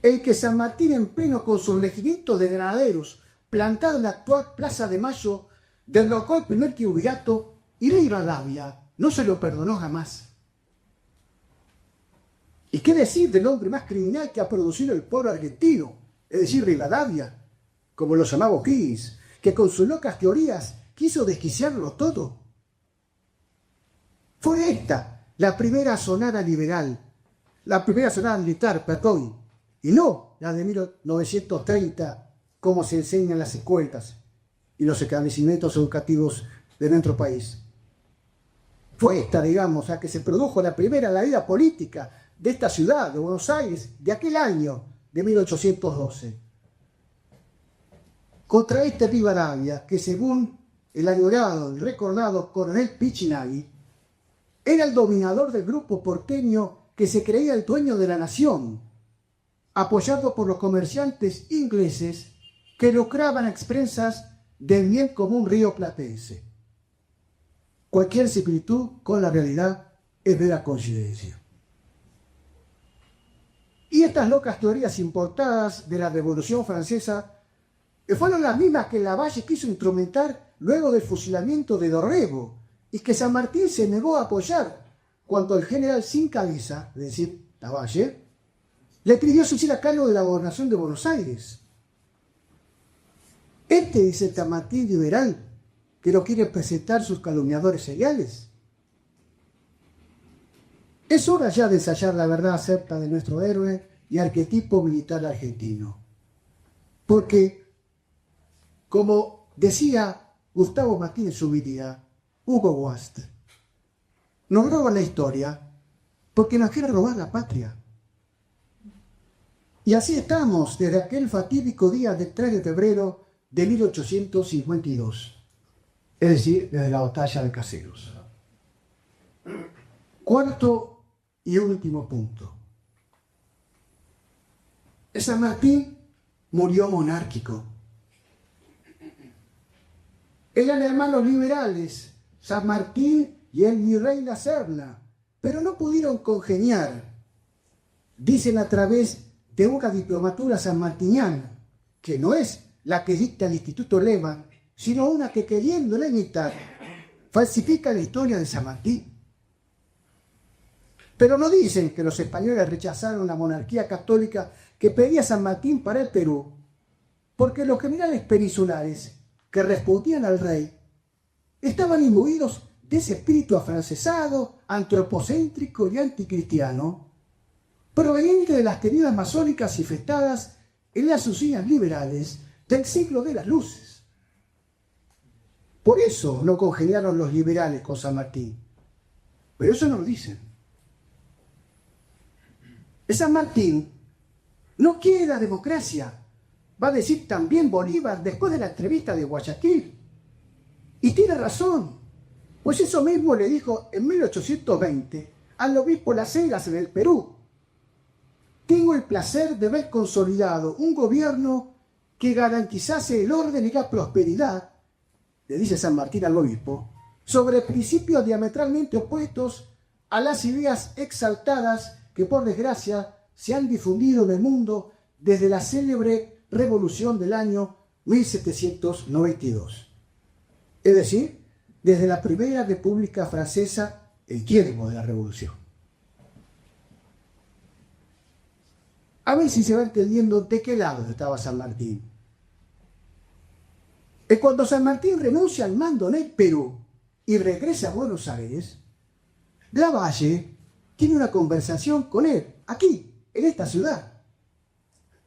el que San Martín, en pleno con sus regimientos de granaderos, plantado en la actual Plaza de Mayo, derrocó el primer triunvirato, y Rivadavia no se lo perdonó jamás? ¿Y qué decir del hombre más criminal que ha producido el pueblo argentino? Es decir, Rivadavia, como lo llamaba O'Higgins, que con sus locas teorías quiso desquiciarlo todo. Fue esta la primera sonada liberal, la primera sonada militar, perdón, y no la de 1930, como se enseña en las escuelas y los establecimientos educativos de nuestro país. Fue esta, digamos, a que se produjo la vida política de esta ciudad, de Buenos Aires, de aquel año de 1812. Contra este Rivadavia, que según el añorado y recordado coronel Pichinaghi, era el dominador del grupo porteño que se creía el dueño de la nación, apoyado por los comerciantes ingleses que lucraban a expensas del bien común rioplatense. Cualquier similitud con la realidad es mera coincidencia. Y estas locas teorías importadas de la Revolución Francesa fueron las mismas que Lavalle quiso instrumentar luego del fusilamiento de Dorrego y que San Martín se negó a apoyar cuando el general sin cabeza, es decir, Lavalle, le pidió asumir a cargo de la gobernación de Buenos Aires. Este es el San Martín liberal que lo quieren presentar sus calumniadores seriales. Es hora ya de ensayar la verdad acerca de nuestro héroe y arquetipo militar argentino. Porque, como decía Gustavo Martínez Zubiría, Hugo Wast, nos roban la historia porque nos quieren robar la patria. Y así estamos desde aquel fatídico día del 3 de febrero de 1852, es decir, desde la batalla de Caseros. Cuarto y último punto. San Martín murió monárquico. Eran hermanos liberales, San Martín y el virrey La Serna, pero no pudieron congeniar. Dicen a través de una diplomatura sanmartiniana, que no es la que dicta el Instituto Lehmann, sino una que, queriéndola imitar, falsifica la historia de San Martín. Pero no dicen que los españoles rechazaron la monarquía católica que pedía San Martín para el Perú, porque los generales peninsulares que respondían al rey estaban imbuidos de ese espíritu afrancesado, antropocéntrico y anticristiano, proveniente de las teorías masónicas y festadas en las usinas liberales del siglo de las luces. Por eso no congeniaron los liberales con San Martín. Pero eso no lo dicen. San Martín no quiere la democracia, va a decir también Bolívar después de la entrevista de Guayaquil. Y tiene razón, pues eso mismo le dijo en 1820 al obispo Las Heras en el Perú. Tengo el placer de ver consolidado un gobierno que garantizase el orden y la prosperidad, le dice San Martín al obispo, sobre principios diametralmente opuestos a las ideas exaltadas que por desgracia se han difundido en el mundo desde la célebre revolución del año 1792. Es decir, desde la primera República Francesa, el tiempo de la revolución. A ver si se va entendiendo de qué lado estaba San Martín. Es cuando San Martín renuncia al mando en el Perú y regresa a Buenos Aires, Lavalle tiene una conversación con él, aquí, en esta ciudad.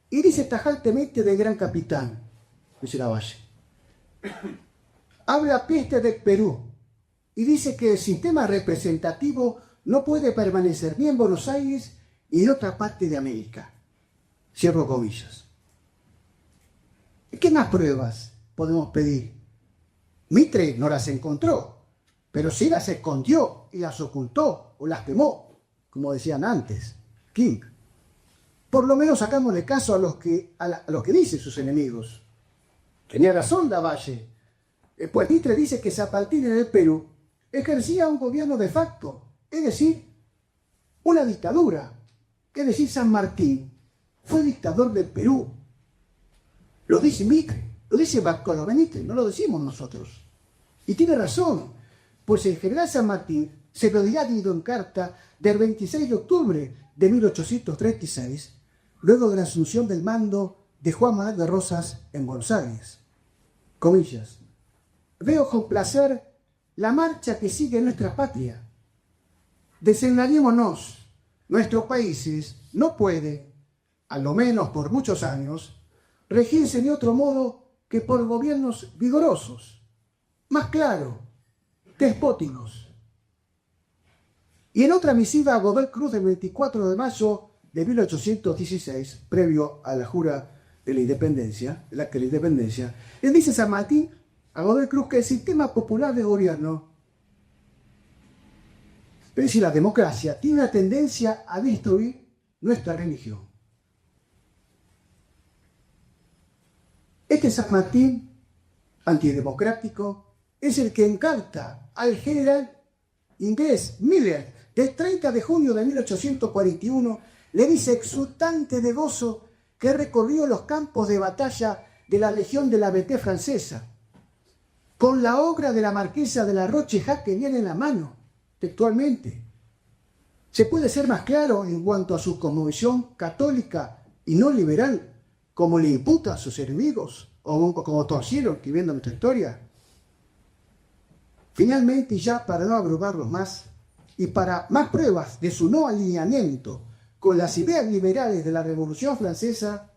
Y dice tajantemente del gran capitán, dice Lavalle: habla peste del Perú y dice que el sistema representativo no puede permanecer ni en Buenos Aires ni en otra parte de América. Cierro comillas. ¿Qué más pruebas podemos pedir? Mitre no las encontró, pero sí las escondió y las ocultó o las quemó, como decían antes King. Por lo menos sacámosle caso a los que dicen sus enemigos. Tenía razón Lavalle, pues Mitre dice que San Martín en el Perú ejercía un gobierno de facto, es decir, una dictadura. Es decir, San Martín fue dictador del Perú. Lo dice Mitre, lo dice Bartolomé Mitre, no lo decimos nosotros. Y tiene razón, pues el general San Martín se lo había dicho en carta del 26 de octubre de 1836, luego de la asunción del mando de Juan Manuel de Rosas en Buenos Aires. Comillas. Veo con placer la marcha que sigue nuestra patria. Desengañémonos, nuestros países no puede, a lo menos por muchos años, regirse de otro modo que por gobiernos vigorosos, más claro, despóticos. Y en otra misiva a Godoy Cruz del 24 de mayo de 1816, previo a la jura de la independencia, el acta de la independencia, le dice San Martín a Godoy Cruz que el sistema popular de gobierno, es decir, la democracia, tiene una tendencia a destruir nuestra religión. Este San Martín, antidemocrático, es el que encarta al general inglés Miller, del 30 de junio de 1841, le dice exultante de gozo que recorrió los campos de batalla de la Legión de la Vendée francesa, con la obra de la marquesa de la Roche-Jacques que viene en la mano, textualmente. ¿Se puede ser más claro en cuanto a su cosmovisión católica y no liberal, como le imputa a sus enemigos, o como torcieron escribiendo nuestra historia? Finalmente, ya para no abrumarlos más, y para más pruebas de su no alineamiento con las ideas liberales de la Revolución Francesa,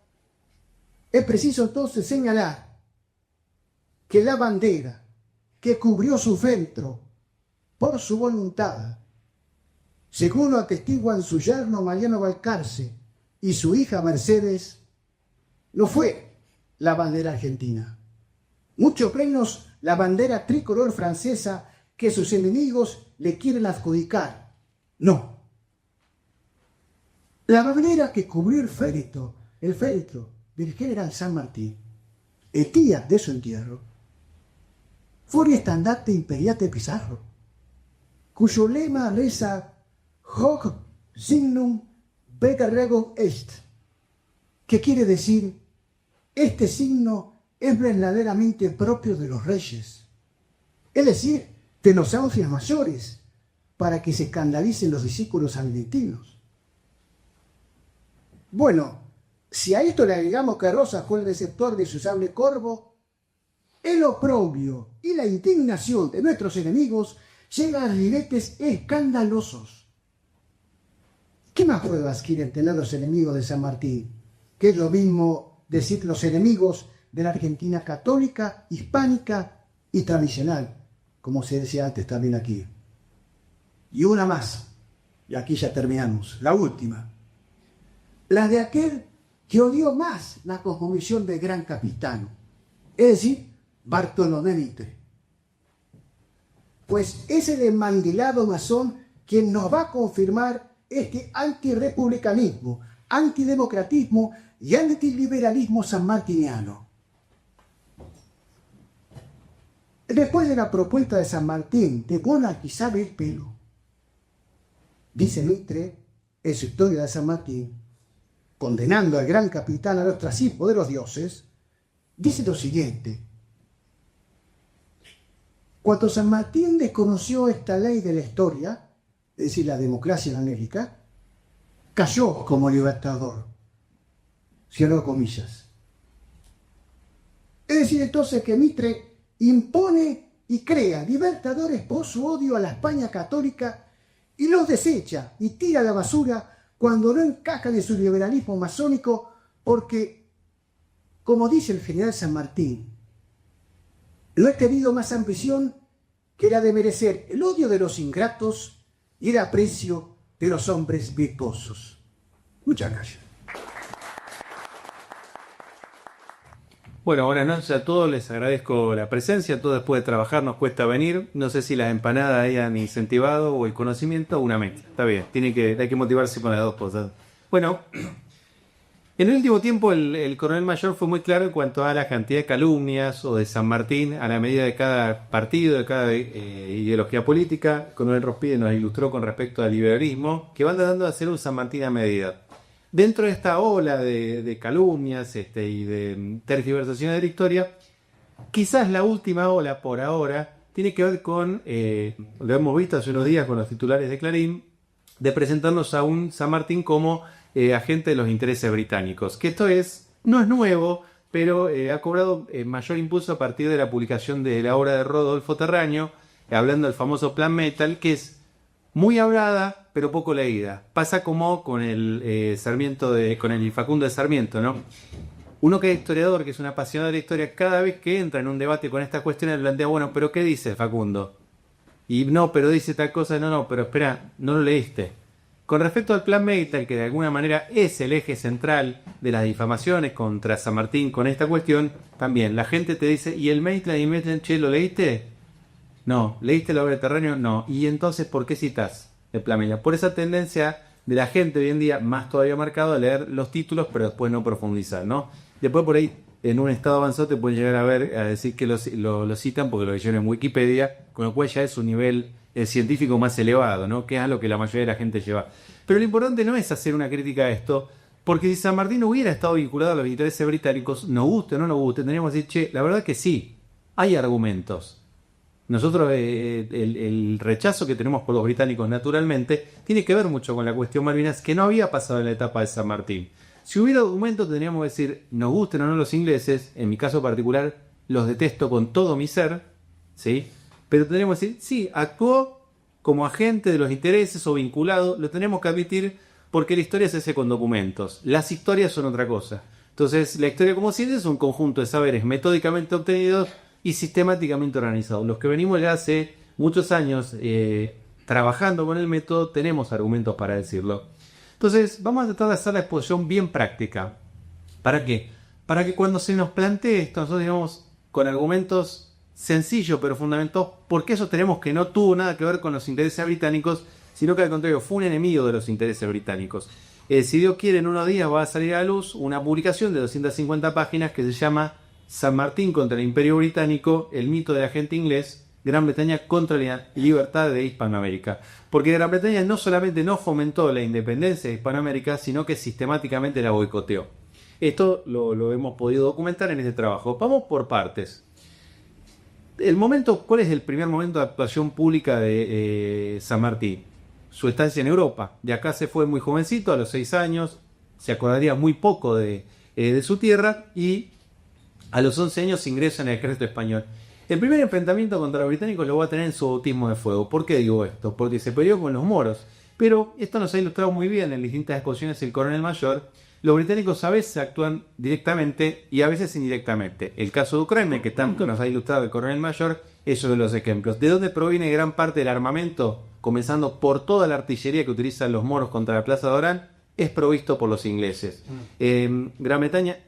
es preciso entonces señalar que la bandera que cubrió su féretro por su voluntad, según lo atestiguan su yerno Mariano Balcarce y su hija Mercedes, no fue la bandera argentina, mucho menos la bandera tricolor francesa que sus enemigos le quieren adjudicar. No. La bandera que cubrió el féretro del general San Martín, el día de su entierro, fue el estandarte imperial de Pizarro, cuyo lema reza Hoc signum Becca Regum est, que quiere decir, este signo es verdaderamente propio de los reyes, es decir, de los austrias mayores, para que se escandalicen los discípulos benedictinos. Bueno, si a esto le agregamos que Rosas fue el receptor de su sable corvo, el oprobio y la indignación de nuestros enemigos llega a ribetes escandalosos. ¿Qué más pruebas quieren tener los enemigos de San Martín? Que es lo mismo decir los enemigos de la Argentina católica, hispánica y tradicional, como se decía antes también aquí. Y una más, y aquí ya terminamos, la última. La de aquel que odió más la cosmovisión del gran capitán, es decir, Bartolomé Mitre. Pues es el enmandilado masón quien nos va a confirmar este antirepublicanismo, antidemocratismo y antiliberalismo sanmartiniano. Después de la propuesta de San Martín de monarquizar el Perú, dice Mitre en su historia de San Martín, condenando al gran capitán al ostracismo de los dioses, dice lo siguiente: cuando San Martín desconoció esta ley de la historia, es decir, la democracia en América, cayó como libertador. Cierro comillas. Es decir, entonces, que Mitre impone y crea libertadores por su odio a la España católica y los desecha y tira a la basura cuando no encajan en su liberalismo masónico, porque, como dice el general San Martín, no he tenido más ambición que la de merecer el odio de los ingratos y el aprecio de los hombres virtuosos. Muchas gracias. Bueno, buenas noches a todos, les agradezco la presencia, todo después de trabajar nos cuesta venir, no sé si las empanadas hayan incentivado o el conocimiento o una mezcla, está bien, hay que motivarse con las dos cosas. Bueno, en el último tiempo el coronel mayor fue muy claro en cuanto a la cantidad de calumnias o de San Martín a la medida de cada partido, de cada ideología política. El coronel Rospide nos ilustró con respecto al liberalismo, que van tratando de hacer un San Martín a medida. Dentro de esta ola de calumnias y de tergiversaciones de la historia, quizás la última ola por ahora tiene que ver con, lo hemos visto hace unos días con los titulares de Clarín, de presentarnos a un San Martín como agente de los intereses británicos. Que esto no es nuevo, pero ha cobrado mayor impulso a partir de la publicación de la obra de Rodolfo Terraño, hablando del famoso Plan Metal, que es muy hablada, pero poco leída. Pasa como con el con el Facundo de Sarmiento, ¿no? Uno que es historiador, que es un apasionado de la historia, cada vez que entra en un debate con esta cuestión, le plantea, bueno, pero ¿qué dice Facundo? Y no, pero dice tal cosa, no, pero espera, no lo leíste. Con respecto al Plan Metal, que de alguna manera es el eje central de las difamaciones contra San Martín con esta cuestión, también la gente te dice, ¿y el Metal, che, lo leíste? No. ¿Leíste la obra de Terraño? No. ¿Y entonces por qué citas el Plan Metal? Por esa tendencia de la gente hoy en día, más todavía marcado, a leer los títulos, pero después no profundizar, ¿no? Después por ahí, en un estado avanzado, te pueden llegar a decir que lo citan porque lo leyeron en Wikipedia, con lo cual ya es un nivel científico más elevado, ¿no? Que es a lo que la mayoría de la gente lleva. Pero lo importante no es hacer una crítica a esto, porque si San Martín hubiera estado vinculado a los intereses británicos, nos guste o no nos guste, tendríamos que decir, che, la verdad que sí, hay argumentos. Nosotros el rechazo que tenemos por los británicos naturalmente tiene que ver mucho con la cuestión Malvinas, que no había pasado en la etapa de San Martín. Si hubiera argumentos tendríamos que decir, nos gusten o no los ingleses, en mi caso particular los detesto con todo mi ser, ¿sí? Pero tendríamos que decir, sí, actuó como agente de los intereses o vinculado, lo tenemos que admitir porque la historia se hace con documentos, las historias son otra cosa. Entonces la historia como ciencia es un conjunto de saberes metódicamente obtenidos y sistemáticamente organizado. Los que venimos ya hace muchos años trabajando con el método, tenemos argumentos para decirlo. Entonces, vamos a tratar de hacer la exposición bien práctica. ¿Para qué? Para que cuando se nos plantee esto, nosotros digamos con argumentos sencillos pero fundamentados, porque eso tenemos que no tuvo nada que ver con los intereses británicos, sino que al contrario, fue un enemigo de los intereses británicos. Si Dios quiere, en unos días va a salir a la luz una publicación de 250 páginas que se llama San Martín contra el Imperio Británico, el mito del agente inglés, Gran Bretaña contra la libertad de Hispanoamérica. Porque Gran Bretaña no solamente no fomentó la independencia de Hispanoamérica, sino que sistemáticamente la boicoteó. Esto lo hemos podido documentar en este trabajo. Vamos por partes. ¿Cuál es el primer momento de actuación pública de San Martín? Su estancia en Europa. De acá se fue muy jovencito, a los 6 años, se acordaría muy poco de su tierra y a los 11 años ingresa en el ejército español. El primer enfrentamiento contra los británicos lo va a tener en su bautismo de fuego. ¿Por qué digo esto? Porque se peleó con los moros. Pero esto nos ha ilustrado muy bien en distintas exposiciones el coronel mayor. Los británicos a veces actúan directamente y a veces indirectamente. El caso de Ucrania, que tanto nos ha ilustrado el coronel mayor, es uno de los ejemplos. ¿De dónde proviene gran parte del armamento? Comenzando por toda la artillería que utilizan los moros contra la Plaza de Orán, es provisto por los ingleses. Gran Bretaña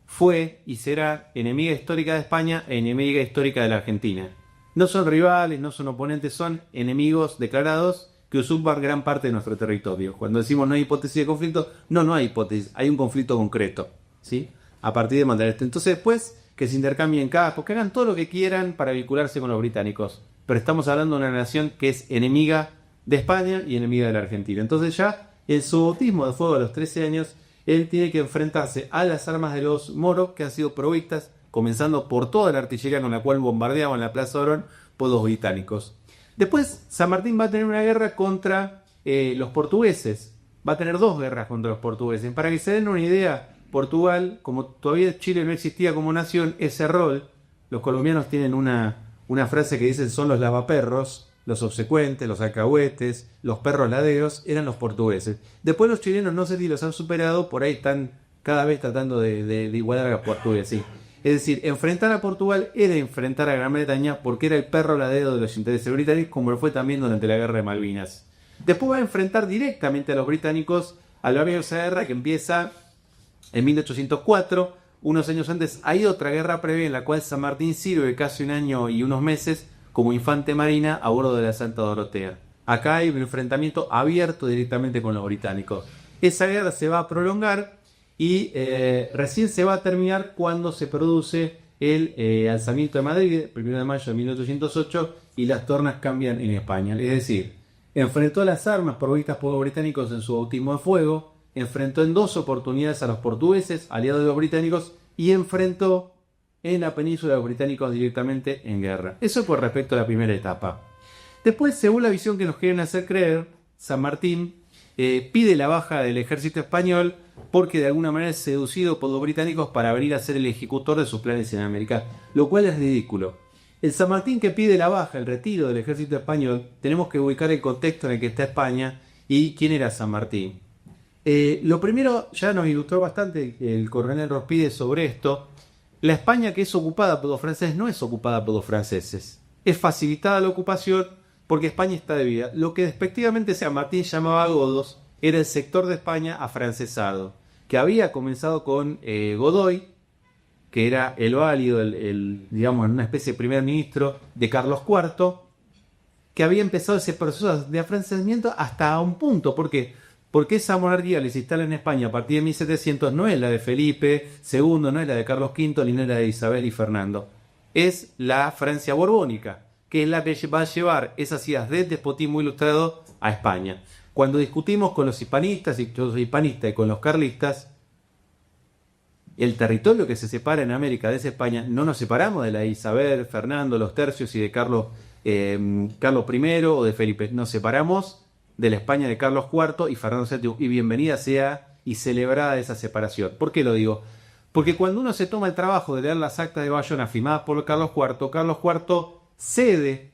fue y será enemiga histórica de España e enemiga histórica de la Argentina. No son rivales, no son oponentes, son enemigos declarados que usurpan gran parte de nuestro territorio. Cuando decimos no hay hipótesis de conflicto, no hay hipótesis, hay un conflicto concreto, ¿sí? A partir de mantener esto. Entonces después que se intercambien cascos, que hagan todo lo que quieran para vincularse con los británicos. Pero estamos hablando de una nación que es enemiga de España y enemiga de la Argentina. Entonces ya en su bautismo de fuego a los 13 años, él tiene que enfrentarse a las armas de los moros que han sido provistas, comenzando por toda la artillería con la cual bombardeaban la Plaza de Orán por los británicos. Después San Martín va a tener una guerra contra los portugueses. Va a tener 2 guerras contra los portugueses. Para que se den una idea, Portugal, como todavía Chile no existía como nación, ese rol, los colombianos tienen una frase que dicen son los lavaperros, los obsecuentes, los alcahuetes, los perros laderos, eran los portugueses. Después los chilenos no sé si los han superado, por ahí están cada vez tratando de igualar a los portugueses. ¿Sí? Es decir, enfrentar a Portugal era enfrentar a Gran Bretaña porque era el perro ladero de los intereses británicos, como lo fue también durante la Guerra de Malvinas. Después va a enfrentar directamente a los británicos a la guerra que empieza en 1804. Unos años antes hay otra guerra previa en la cual San Martín sirve casi un año y unos meses como infante marina a bordo de la Santa Dorotea. Acá hay un enfrentamiento abierto directamente con los británicos. Esa guerra se va a prolongar y recién se va a terminar cuando se produce el alzamiento de Madrid, el 1 de mayo de 1808, y las tornas cambian en España. Es decir, enfrentó las armas provistas por los británicos en su bautismo de fuego, enfrentó en 2 oportunidades a los portugueses, aliados de los británicos, y enfrentó en la península a los británicos directamente en guerra. Eso con respecto a la primera etapa. Después, según la visión que nos quieren hacer creer, San Martín pide la baja del ejército español porque de alguna manera es seducido por los británicos para venir a ser el ejecutor de sus planes en América, lo cual es ridículo. El San Martín que pide la baja, el retiro del ejército español, tenemos que ubicar el contexto en el que está España y quién era San Martín. Lo primero, ya nos ilustró bastante el coronel Rospide sobre esto. La España que es ocupada por los franceses no es ocupada por los franceses. Es facilitada la ocupación porque España está dividida. Lo que despectivamente San Martín llamaba godos era el sector de España afrancesado, que había comenzado con Godoy, que era el válido, digamos, una especie de primer ministro de Carlos IV, que había empezado ese proceso de afrancesamiento hasta un punto. ¿Por qué? Porque esa monarquía que se instala en España a partir de 1700 no es la de Felipe II, no es la de Carlos V, ni no es la de Isabel y Fernando. Es la Francia borbónica, que es la que va a llevar esas ideas del despotismo ilustrado a España. Cuando discutimos con los hispanistas, y yo soy hispanista, y con los carlistas, el territorio que se separa en América de esa España, no nos separamos de la de Isabel, Fernando, los tercios y de Carlos I o de Felipe. Nos separamos de la España de Carlos IV y Fernando VII. Y bienvenida sea y celebrada esa separación. ¿Por qué lo digo? Porque cuando uno se toma el trabajo de leer las actas de Bayona firmadas por Carlos IV cede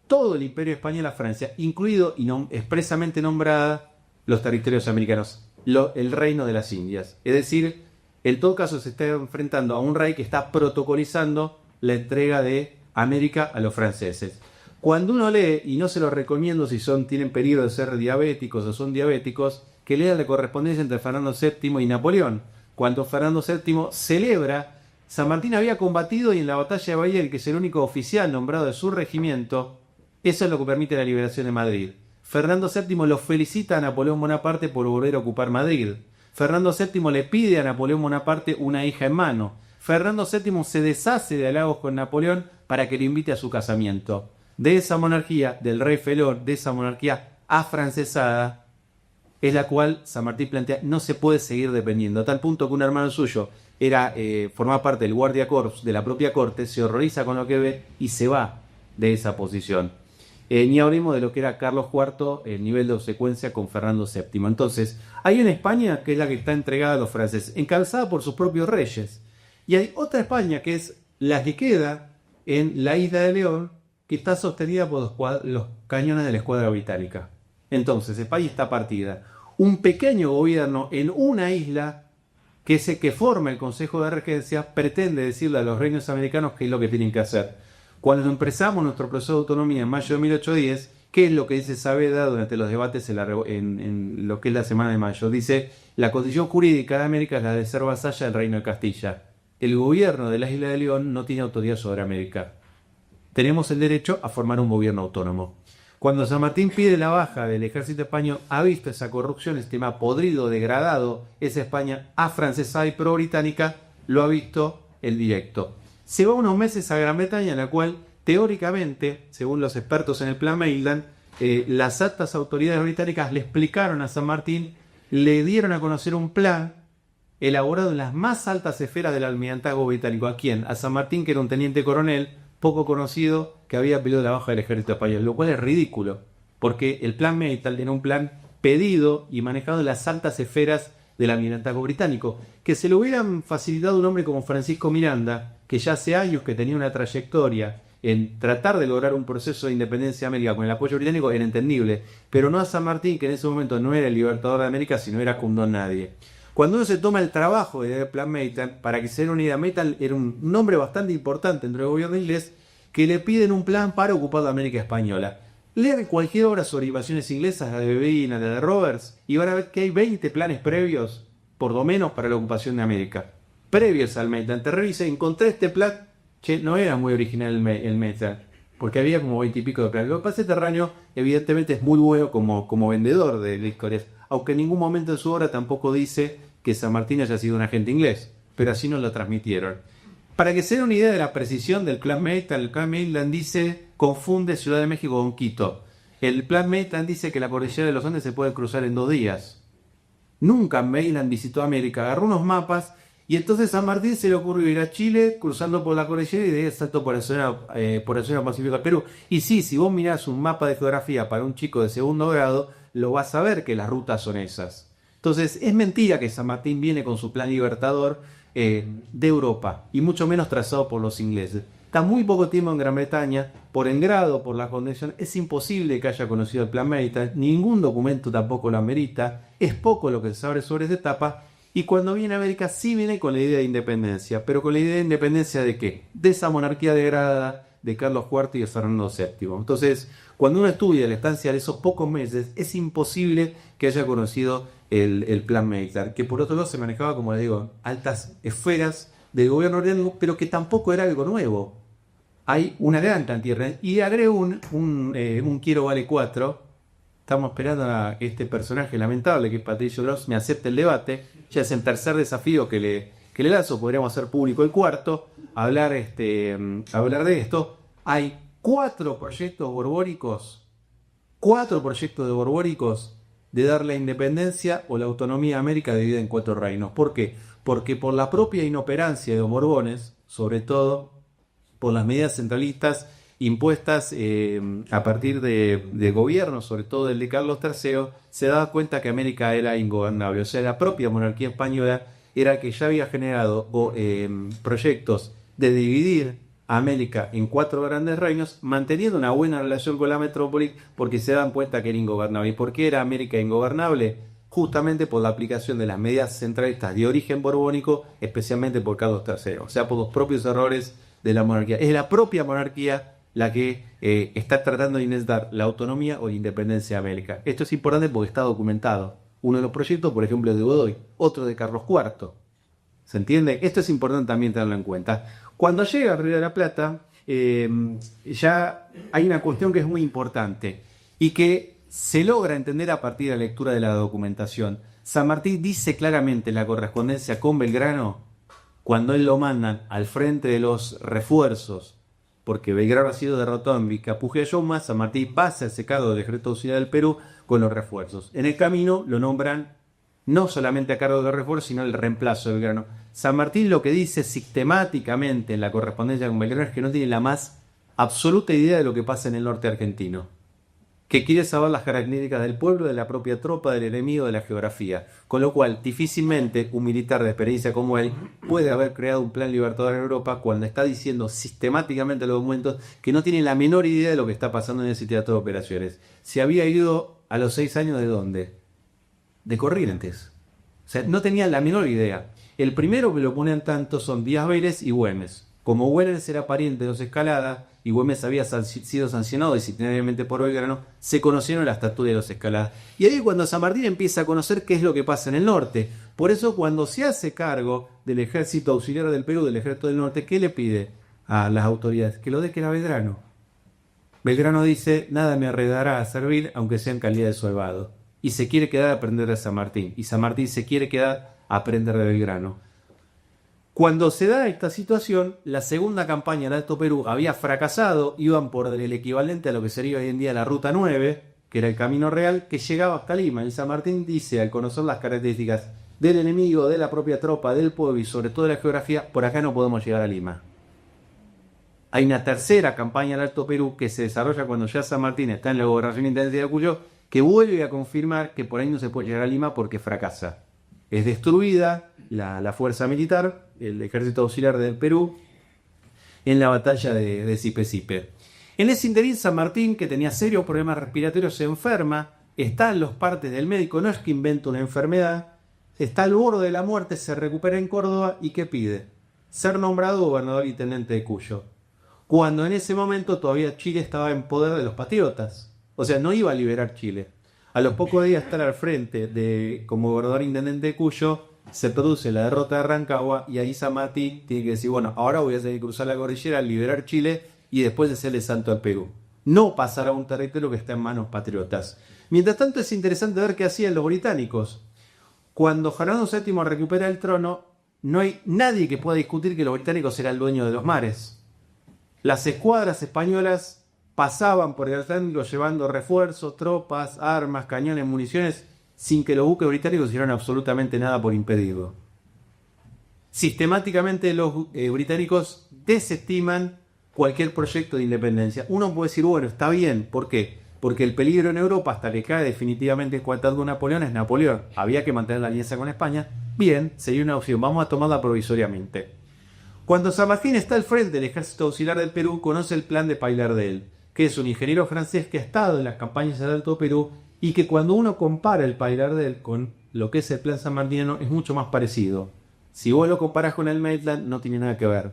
todo el imperio español a Francia, incluido y expresamente nombrada los territorios americanos, el reino de las Indias. Es decir, en todo caso se está enfrentando a un rey que está protocolizando la entrega de América a los franceses. Cuando uno lee, y no se lo recomiendo si tienen peligro de ser diabéticos o son diabéticos, que lean la correspondencia entre Fernando VII y Napoleón. Cuando Fernando VII celebra, San Martín había combatido y en la batalla de Bailén, que es el único oficial nombrado de su regimiento, eso es lo que permite la liberación de Madrid. Fernando VII lo felicita a Napoleón Bonaparte por volver a ocupar Madrid. Fernando VII le pide a Napoleón Bonaparte una hija en mano. Fernando VII se deshace de halagos con Napoleón para que lo invite a su casamiento. De esa monarquía, del rey Felón, de esa monarquía afrancesada, es la cual San Martín plantea no se puede seguir dependiendo, a tal punto que un hermano suyo formaba parte del guardia corps de la propia corte, se horroriza con lo que ve y se va de esa posición. Ni hablemos de lo que era Carlos IV, el nivel de obsecuencia con Fernando VII. Entonces, hay una España que es la que está entregada a los franceses, encabezada por sus propios reyes. Y hay otra España que es la que queda en la isla de León, que está sostenida por los cañones de la escuadra británica. Entonces, España está partida. Un pequeño gobierno en una isla que es el que forma el Consejo de Regencia pretende decirle a los reinos americanos qué es lo que tienen que hacer. Cuando empezamos nuestro proceso de autonomía en mayo de 1810, ¿qué es lo que dice Saavedra durante los debates en lo que es la semana de mayo? Dice, la condición jurídica de América es la de ser vasalla del Reino de Castilla. El gobierno de la isla de León no tiene autoridad sobre América. Tenemos el derecho a formar un gobierno autónomo. Cuando San Martín pide la baja del ejército español, ha visto esa corrupción, este tema podrido, degradado, esa España afrancesada y pro-británica, lo ha visto en directo. Se va unos meses a Gran Bretaña, en la cual, teóricamente, según los expertos en el Plan Maitland, las altas autoridades británicas le explicaron a San Martín, le dieron a conocer un plan elaborado en las más altas esferas del almirantazgo británico. ¿A quién? A San Martín, que era un teniente coronel, poco conocido, que había pedido la baja del ejército español, lo cual es ridículo, porque el Plan Maitland era un plan pedido y manejado en las altas esferas del almirantazgo británico, que se lo hubieran facilitado un hombre como Francisco Miranda, que ya hace años que tenía una trayectoria en tratar de lograr un proceso de independencia de América con el apoyo británico, era entendible, pero no a San Martín, que en ese momento no era el libertador de América, sino era un don nadie. Cuando uno se toma el trabajo de leer Plan Maytan, para que se den una idea, Maytan era un nombre bastante importante entre el gobierno inglés, que le piden un plan para ocupar la América española. Lean cualquier obra sobre invasiones inglesas, la de Bebina, la de Roberts, y van a ver que hay 20 planes previos, por lo menos, para la ocupación de América. Previos al Maytan. Te revisé, encontré este plan, che, no era muy original el Maytan, porque había como 20 y pico de planes. Lo que pasa es que Terráneo, evidentemente, es muy bueno como vendedor de historias, aunque en ningún momento en su obra tampoco dice que San Martín haya sido un agente inglés, pero así nos lo transmitieron. Para que se den una idea de la precisión del Plan Maytan, el Plan Maytan dice, confunde Ciudad de México con Quito. El Plan Maytan dice que la cordillera de los Andes se puede cruzar en 2 días. Nunca Maytan visitó América, agarró unos mapas y entonces San Martín se le ocurrió ir a Chile cruzando por la cordillera y de ahí saltó por el Océano Pacífico a Perú. Y sí, si vos mirás un mapa de geografía para un chico de 2º grado, lo vas a ver que las rutas son esas. Entonces es mentira que San Martín viene con su plan libertador de Europa, y mucho menos trazado por los ingleses. Está muy poco tiempo en Gran Bretaña, por engrado, por las condiciones, es imposible que haya conocido el Plan Maytan, ningún documento tampoco lo amerita, es poco lo que se sabe sobre esa etapa, y cuando viene a América sí viene con la idea de independencia, pero con la idea de independencia ¿de qué? De esa monarquía degradada de Carlos IV y de Fernando VII. Entonces, cuando uno estudia la estancia de esos pocos meses, es imposible que haya conocido el Plan Maytan, que por otro lado se manejaba, como les digo, altas esferas del gobierno británico, pero que tampoco era algo nuevo. Hay una gran cantidad, y agrego un quiero vale 4. Estamos esperando a que este personaje lamentable, que es Patricio Gross, me acepte el debate. Ya es el tercer desafío que le lanzo, podríamos hacer público el cuarto, hablar de esto. Hay 4 proyectos borbónicos, 4 proyectos de borbónicos de dar la independencia o la autonomía a América dividida en 4 reinos. ¿Por qué? Porque por la propia inoperancia de los Borbones, sobre todo por las medidas centralistas impuestas a partir de gobiernos, sobre todo el de Carlos III, se daba cuenta que América era ingobernable. O sea, la propia monarquía española era que ya había generado proyectos de dividir a América en 4 grandes reinos, manteniendo una buena relación con la metrópoli, porque se dan cuenta que era ingobernable. ¿Y por qué era América ingobernable? Justamente por la aplicación de las medidas centralistas de origen borbónico, especialmente por Carlos III, o sea, por los propios errores de la monarquía. Es la propia monarquía la que está tratando de intentar la autonomía o la independencia de América. Esto es importante porque está documentado. Uno de los proyectos, por ejemplo, es de Godoy, otro de Carlos IV. ¿Se entiende? Esto es importante también tenerlo en cuenta. Cuando llega a Río de la Plata, ya hay una cuestión que es muy importante y que se logra entender a partir de la lectura de la documentación. San Martín dice claramente en la correspondencia con Belgrano, cuando él lo mandan al frente de los refuerzos, porque Belgrano ha sido derrotado en Vicapugayoma, San Martín pasa ese cargo del ejército auxiliar del Perú con los refuerzos. En el camino lo nombran no solamente a cargo de refuerzo, sino el reemplazo de Belgrano. San Martín lo que dice sistemáticamente en la correspondencia con Belgrano es que no tiene la más absoluta idea de lo que pasa en el norte argentino, que quiere saber las características del pueblo, de la propia tropa, del enemigo, de la geografía. Con lo cual, difícilmente un militar de experiencia como él puede haber creado un plan libertador en Europa cuando está diciendo sistemáticamente en los documentos que no tiene la menor idea de lo que está pasando en ese teatro de operaciones. Se había ido a los 6 años ¿de dónde? De Corrientes. O sea, no tenían la menor idea. El primero que lo ponen tanto son Díaz Vélez y Güemes. Como Güemes era pariente de los Escalada y Güemes había sido sancionado disciplinariamente por Belgrano, se conocieron la estatura de los Escalada. Y ahí es cuando San Martín empieza a conocer qué es lo que pasa en el norte. Por eso cuando se hace cargo del ejército auxiliar del Perú, del ejército del norte, ¿qué le pide a las autoridades? Que lo dejen a Belgrano. Belgrano dice, nada me arredará a servir, aunque sea en calidad de soldado. Y se quiere quedar a aprender de San Martín. Y San Martín se quiere quedar a aprender de Belgrano. Cuando se da esta situación, la segunda campaña de Alto Perú había fracasado, iban por el equivalente a lo que sería hoy en día la Ruta 9, que era el camino real, que llegaba hasta Lima. Y San Martín dice, al conocer las características del enemigo, de la propia tropa, del pueblo y sobre todo de la geografía, por acá no podemos llegar a Lima. Hay una tercera campaña del Alto Perú que se desarrolla cuando ya San Martín está en la gobernación intendencia de Cuyo, que vuelve a confirmar que por ahí no se puede llegar a Lima porque fracasa. Es destruida la fuerza militar, el ejército auxiliar del Perú, en la batalla de Sipe-Sipe. En ese interín, San Martín, que tenía serios problemas respiratorios, se enferma, está en los partes del médico, no es que inventa una enfermedad, está al borde de la muerte, se recupera en Córdoba y ¿qué pide? Ser nombrado gobernador intendente de Cuyo. Cuando en ese momento todavía Chile estaba en poder de los patriotas. O sea, no iba a liberar Chile. A los pocos días de estar al frente como gobernador intendente de Cuyo, se produce la derrota de Rancagua y ahí San Martín tiene que decir, bueno, ahora voy a tener que cruzar la cordillera, liberar Chile y después hacerle santo al Perú. No pasar a un territorio que está en manos patriotas. Mientras tanto es interesante ver qué hacían los británicos. Cuando Fernando VII recupera el trono, no hay nadie que pueda discutir que los británicos eran el dueño de los mares. Las escuadras españolas pasaban por el Atlántico llevando refuerzos, tropas, armas, cañones, municiones, sin que los buques británicos hicieran absolutamente nada por impedirlo. Sistemáticamente los británicos desestiman cualquier proyecto de independencia. Uno puede decir, bueno, está bien, ¿por qué? Porque el peligro en Europa, hasta que cae definitivamente el coartado de Napoleón, es Napoleón. Había que mantener la alianza con España. Bien, sería una opción, vamos a tomarla provisoriamente. Cuando San Martín está al frente del ejército auxiliar del Perú, conoce el plan de Paylardel, que es un ingeniero francés que ha estado en las campañas del Alto Perú y que cuando uno compara el Paylardel con lo que es el plan sanmartiniano es mucho más parecido. Si vos lo comparás con el Maitland, no tiene nada que ver.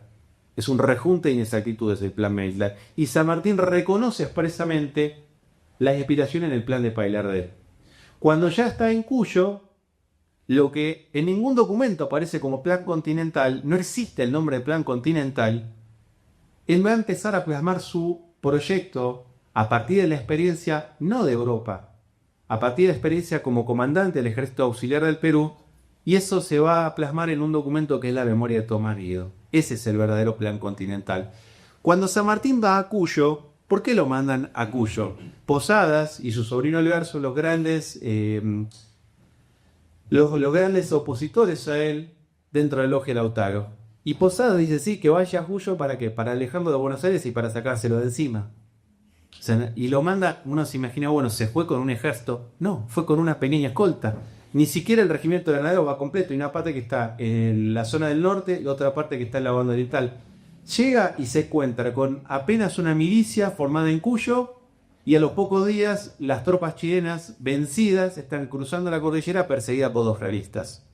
Es un rejunte de inexactitudes del plan Maitland. Y San Martín reconoce expresamente la inspiración en el plan de Paylardel. Cuando ya está en Cuyo, lo que en ningún documento aparece como plan continental, no existe el nombre de plan continental, él va a empezar a plasmar su proyecto a partir de la experiencia no de Europa, a partir de la experiencia como comandante del ejército auxiliar del Perú, y eso se va a plasmar en un documento que es la memoria de Tomás Guido. Ese es el verdadero plan continental. Cuando San Martín va a Cuyo, ¿por qué lo mandan a Cuyo? Posadas y su sobrino Olivar son los grandes opositores a él dentro del logia Lautaro. Y Posadas dice sí, que vaya a Cuyo ¿para qué? Para alejarlo de Buenos Aires y para sacárselo de encima. O sea, y lo manda, uno se imagina, bueno, se fue con un ejército. No, fue con una pequeña escolta. Ni siquiera el regimiento de granaderos va completo. Hay una parte que está en la zona del norte y otra parte que está en la banda oriental. Llega y se encuentra con apenas una milicia formada en Cuyo y a los pocos días las tropas chilenas vencidas están cruzando la cordillera perseguidas por los realistas.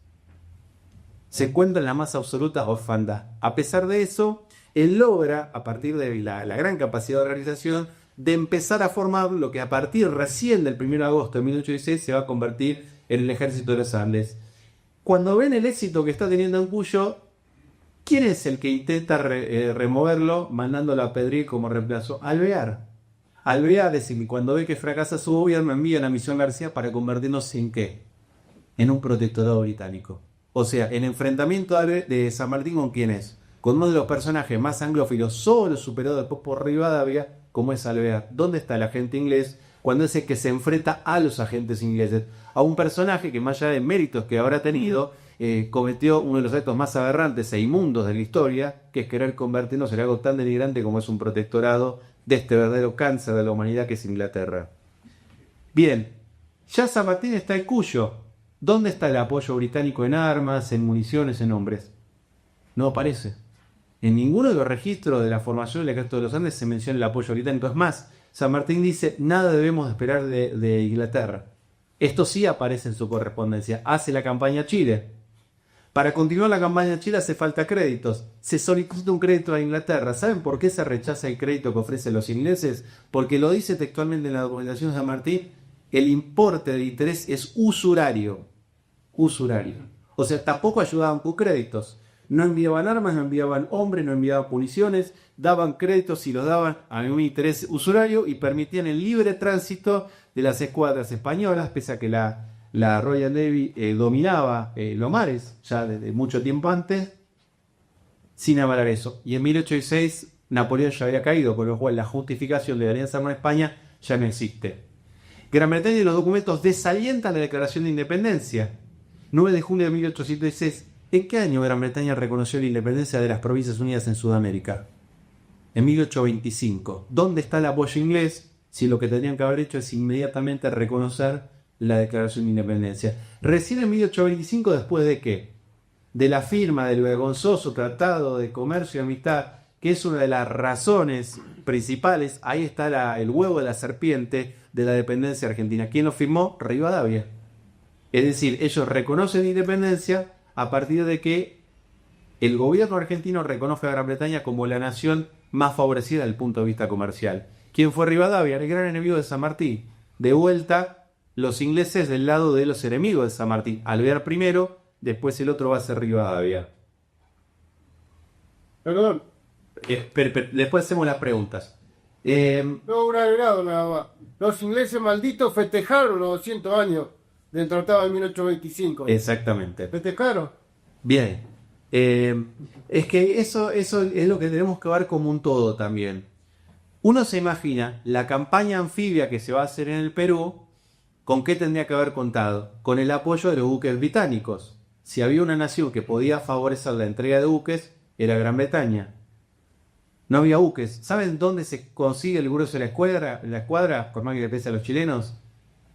Se encuentra en la más absoluta orfandad. A pesar de eso, él logra, a partir de la gran capacidad de organización, de empezar a formar lo que a partir recién del 1 de agosto de 1816 se va a convertir en el ejército de los Andes. Cuando ven el éxito que está teniendo en Cuyo, ¿quién es el que intenta removerlo mandándolo a Pedrí como reemplazo? Alvear. Alvear es el que cuando ve que fracasa su gobierno envía a Misión García para convertirnos en ¿qué? En un protectorado británico. O sea, el enfrentamiento de San Martín ¿con quién es? Con uno de los personajes más anglófilos, solo superado después por Rivadavia, como es Alvear. ¿Dónde está el agente inglés? Cuando es el que se enfrenta a los agentes ingleses. A un personaje que más allá de méritos que habrá tenido, cometió uno de los actos más aberrantes e inmundos de la historia, que es querer convertirnos en algo tan denigrante como es un protectorado de este verdadero cáncer de la humanidad que es Inglaterra. Bien, ya San Martín está en Cuyo. ¿Dónde está el apoyo británico en armas, en municiones, en hombres? No aparece. En ninguno de los registros de la formación del ejército de los Andes se menciona el apoyo británico. Es más, San Martín dice, nada debemos esperar de Inglaterra. Esto sí aparece en su correspondencia. Hace la campaña a Chile. Para continuar la campaña a Chile hace falta créditos. Se solicita un crédito a Inglaterra. ¿Saben por qué se rechaza el crédito que ofrecen los ingleses? Porque lo dice textualmente en la documentación de San Martín, el importe de interés es usurario. Usurario. O sea, tampoco ayudaban con créditos. No enviaban armas, no enviaban hombres, no enviaban municiones, daban créditos y los daban a un interés usurario y permitían el libre tránsito de las escuadras españolas, pese a que la Royal Navy dominaba los mares ya desde mucho tiempo antes, sin avalar eso. Y en 1806 Napoleón ya había caído, por lo cual la justificación de la alianza con España ya no existe. Gran Bretaña y los documentos desalientan la declaración de independencia. 9 de junio de 1806. ¿En qué año Gran Bretaña reconoció la independencia de las Provincias Unidas en Sudamérica? En 1825. ¿Dónde está el apoyo inglés? Si lo que tendrían que haber hecho es inmediatamente reconocer la declaración de independencia. Recién en 1825, ¿después de qué? De la firma del vergonzoso Tratado de Comercio y Amistad, que es una de las razones principales, ahí está el huevo de la serpiente de la dependencia argentina. ¿Quién lo firmó? Rivadavia. Es decir, ellos reconocen independencia a partir de que el gobierno argentino reconoce a Gran Bretaña como la nación más favorecida desde el punto de vista comercial. ¿Quién fue Rivadavia? El gran enemigo de San Martín. De vuelta, los ingleses del lado de los enemigos de San Martín. Alvear primero, después el otro va a ser Rivadavia. Perdón. Después hacemos las preguntas. No, un agregado nada más. Los ingleses malditos festejaron los 200 años del tratado de 1825. Exactamente. ¿Festejaron? Bien. Es que eso es lo que tenemos que ver como un todo también. Uno se imagina la campaña anfibia que se va a hacer en el Perú, ¿con qué tendría que haber contado? Con el apoyo de los buques británicos. Si había una nación que podía favorecer la entrega de buques, era Gran Bretaña. No había buques. ¿Saben dónde se consigue el grueso de la escuadra? Por más que le pese a los chilenos.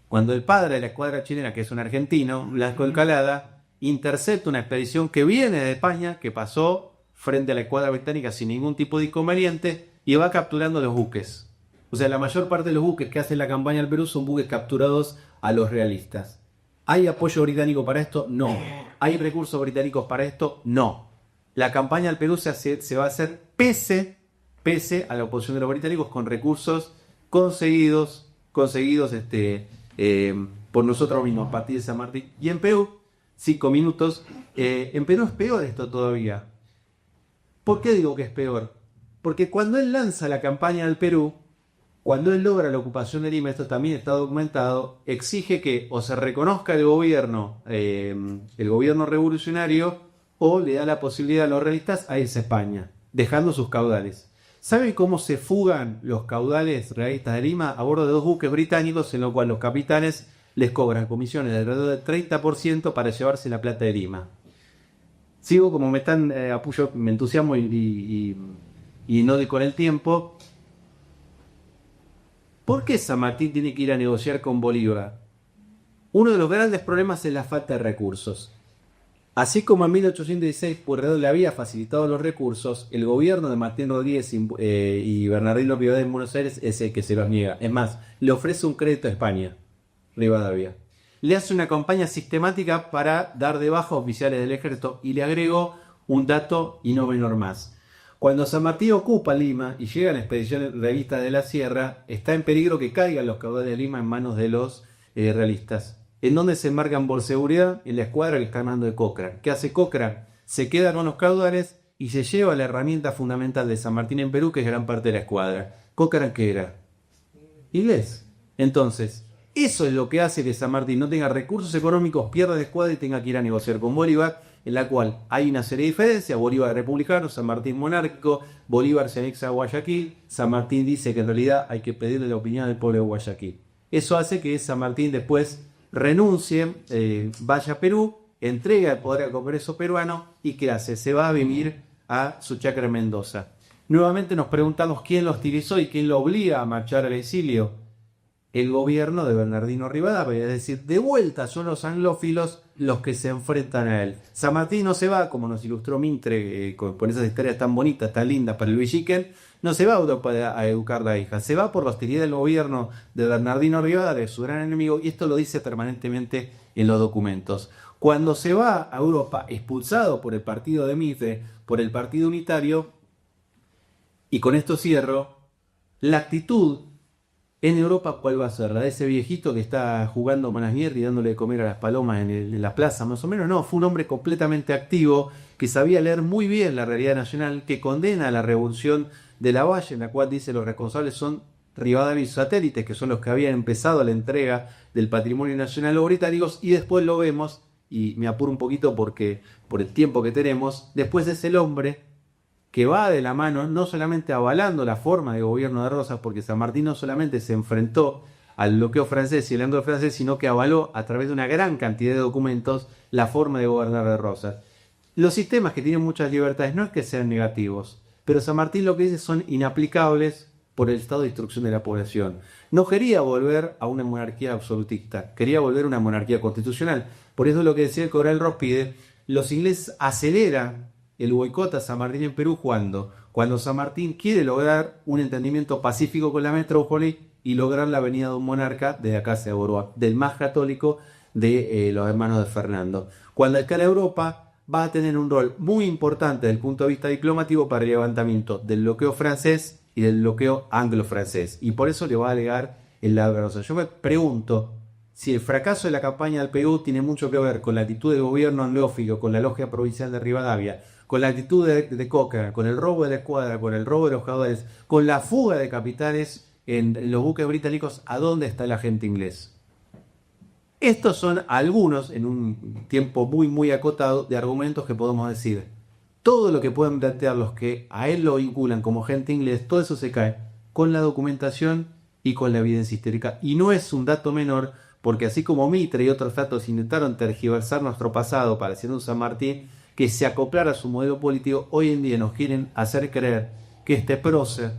Cuando el padre de la escuadra chilena, que es un argentino, Blasco Alcalada, intercepta una expedición que viene de España, que pasó frente a la escuadra británica sin ningún tipo de inconveniente, y va capturando los buques. O sea, la mayor parte de los buques que hacen la campaña al Perú son buques capturados a los realistas. ¿Hay apoyo británico para esto? No. ¿Hay recursos británicos para esto? No. La campaña al Perú se va a hacer pese a la oposición de los británicos, con recursos conseguidos por nosotros mismos a partir de San Martín. Y en Perú, 5 minutos, en Perú es peor esto todavía. ¿Por qué digo que es peor? Porque cuando él lanza la campaña al Perú, cuando él logra la ocupación de Lima, esto también está documentado, exige que o se reconozca el gobierno revolucionario, o le da la posibilidad a los realistas a irse a España, dejando sus caudales. ¿Saben cómo se fugan los caudales realistas de Lima? A bordo de 2 buques británicos, en lo cual los capitanes les cobran comisiones de alrededor del 30% para llevarse la plata de Lima. Sigo como me están apoyo, me entusiasmo y no de con el tiempo. ¿Por qué San Martín tiene que ir a negociar con Bolívar? Uno de los grandes problemas es la falta de recursos. Así como en 1816 Pueyrredón le había facilitado los recursos, el gobierno de Martín Rodríguez y Bernardino Rivadavia en Buenos Aires es el que se los niega. Es más, le ofrece un crédito a España, Rivadavia. Le hace una campaña sistemática para dar de baja a oficiales del ejército, y le agrego un dato y no menor más. Cuando San Martín ocupa Lima y llega a la expedición realista de la Sierra, está en peligro que caigan los caudales de Lima en manos de los realistas. ¿En dónde se embarcan por seguridad? En la escuadra que está al mando de Cochrane. ¿Qué hace Cochrane? Se queda con los caudales y se lleva la herramienta fundamental de San Martín en Perú, que es gran parte de la escuadra. ¿Cochrane qué era? Inglés. Entonces, eso es lo que hace que San Martín no tenga recursos económicos, pierda la escuadra y tenga que ir a negociar con Bolívar, en la cual hay una serie de diferencias. Bolívar republicano, San Martín monárquico, Bolívar se anexa a Guayaquil, San Martín dice que en realidad hay que pedirle la opinión del pueblo de Guayaquil. Eso hace que San Martín después renuncie, vaya a Perú, entrega el poder al Congreso peruano y ¿qué hace? Se va a vivir a su chacra en Mendoza. Nuevamente nos preguntamos quién lo hostilizó y quién lo obliga a marchar al exilio. El gobierno de Bernardino Rivadavia, es decir, de vuelta son los anglófilos los que se enfrentan a él. San Martín no se va, como nos ilustró Mintre, con esas historias tan bonitas, tan lindas para el Villiquen, no se va a Europa a educar a la hija, se va por la hostilidad del gobierno de Bernardino Rivadavia, su gran enemigo, y esto lo dice permanentemente en los documentos. Cuando se va a Europa, expulsado por el partido de Mitre, por el partido unitario, y con esto cierro, la actitud en Europa, ¿cuál va a ser? ¿La de ese viejito que está jugando Manasnier y dándole de comer a las palomas en la plaza, más o menos? No, fue un hombre completamente activo, que sabía leer muy bien la realidad nacional, que condena a la revolución de Lavalle, en la cual dice los responsables son Rivadavia y sus satélites, que son los que habían empezado la entrega del patrimonio nacional a los británicos, y después lo vemos, y me apuro un poquito porque por el tiempo que tenemos, después es el hombre que va de la mano, no solamente avalando la forma de gobierno de Rosas, porque San Martín no solamente se enfrentó al bloqueo francés y el anglo francés, sino que avaló a través de una gran cantidad de documentos la forma de gobernar de Rosas. Los sistemas que tienen muchas libertades no es que sean negativos, pero San Martín lo que dice son inaplicables por el estado de instrucción de la población. No quería volver a una monarquía absolutista, quería volver a una monarquía constitucional. Por eso lo que decía el Coronel Rospide, los ingleses aceleran el boicot a San Martín en Perú cuando San Martín quiere lograr un entendimiento pacífico con la metrópoli y lograr la venida de un monarca de la casa de Borbón, del más católico de los hermanos de Fernando. Cuando escala Europa va a tener un rol muy importante desde el punto de vista diplomático para el levantamiento del bloqueo francés y del bloqueo anglo-francés. Y por eso le va a alegar el lado grosso. Yo me pregunto si el fracaso de la campaña del Perú tiene mucho que ver con la actitud del gobierno anglófico, con la logia provincial de Rivadavia, con la actitud de Cochrane, con el robo de la escuadra, con el robo de los jugadores, con la fuga de capitanes en los buques británicos. ¿A dónde está el agente inglés? Estos son algunos, en un tiempo muy muy acotado, de argumentos que podemos decir. Todo lo que pueden plantear los que a él lo vinculan como agente inglés, todo eso se cae con la documentación y con la evidencia histórica. Y no es un dato menor, porque así como Mitre y otros datos intentaron tergiversar nuestro pasado para hacer un San Martín que se acoplara a su modelo político, hoy en día nos quieren hacer creer que este prócer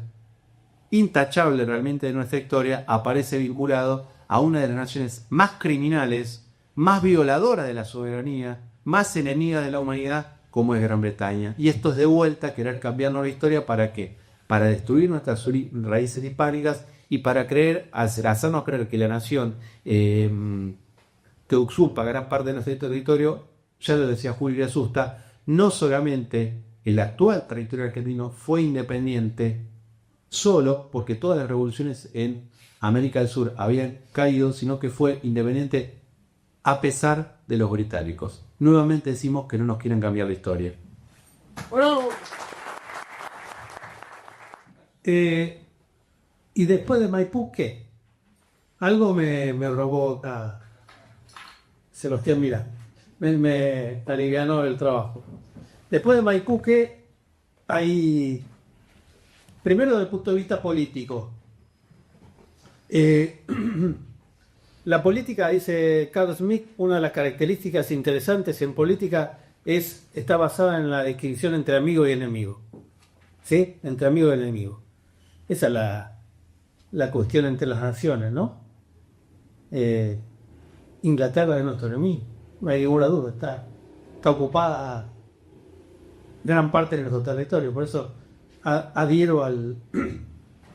intachable realmente de nuestra historia aparece vinculado a una de las naciones más criminales, más violadoras de la soberanía, más enemiga de la humanidad, como es Gran Bretaña. Y esto es de vuelta querer cambiarnos la historia. ¿Para qué? Para destruir nuestras raíces hispánicas y para hacernos creer que la nación que usurpa gran parte de nuestro territorio, ya lo decía Julio Asusta, no solamente el actual territorio argentino fue independiente solo porque todas las revoluciones en América del Sur habían caído, sino que fue independiente a pesar de los británicos. Nuevamente decimos que no nos quieren cambiar la historia. Bueno, y después de Maipú, ¿qué? Algo me robó Sebastián Milán. Me alivianó el trabajo. Después de Maipú, ¿qué? Hay, primero desde el punto de vista político. La política, dice Carl Smith, una de las características interesantes en política está basada en la distinción entre amigo y enemigo. ¿Sí? Entre amigo y enemigo. Esa es la cuestión entre las naciones, ¿no? Inglaterra es nuestro enemigo, no hay ninguna duda, está ocupada gran parte de nuestro territorio, por eso adhiero a lo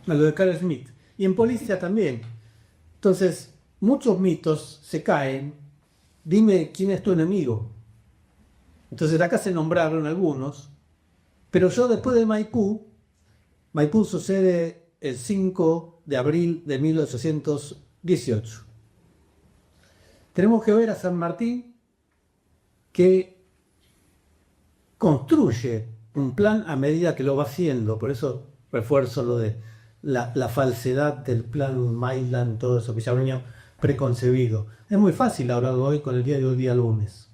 de Carl Smith. Y en política también. Entonces, muchos mitos se caen. Dime quién es tu enemigo. Entonces, acá se nombraron algunos. Pero yo, después de Maipú sucede el 5 de abril de 1818. Tenemos que ver a San Martín que construye un plan a medida que lo va haciendo. Por eso refuerzo lo de la falsedad del plan Maitland, todo eso que ya venía preconcebido. Es muy fácil hablar de hoy con el diario del día lunes.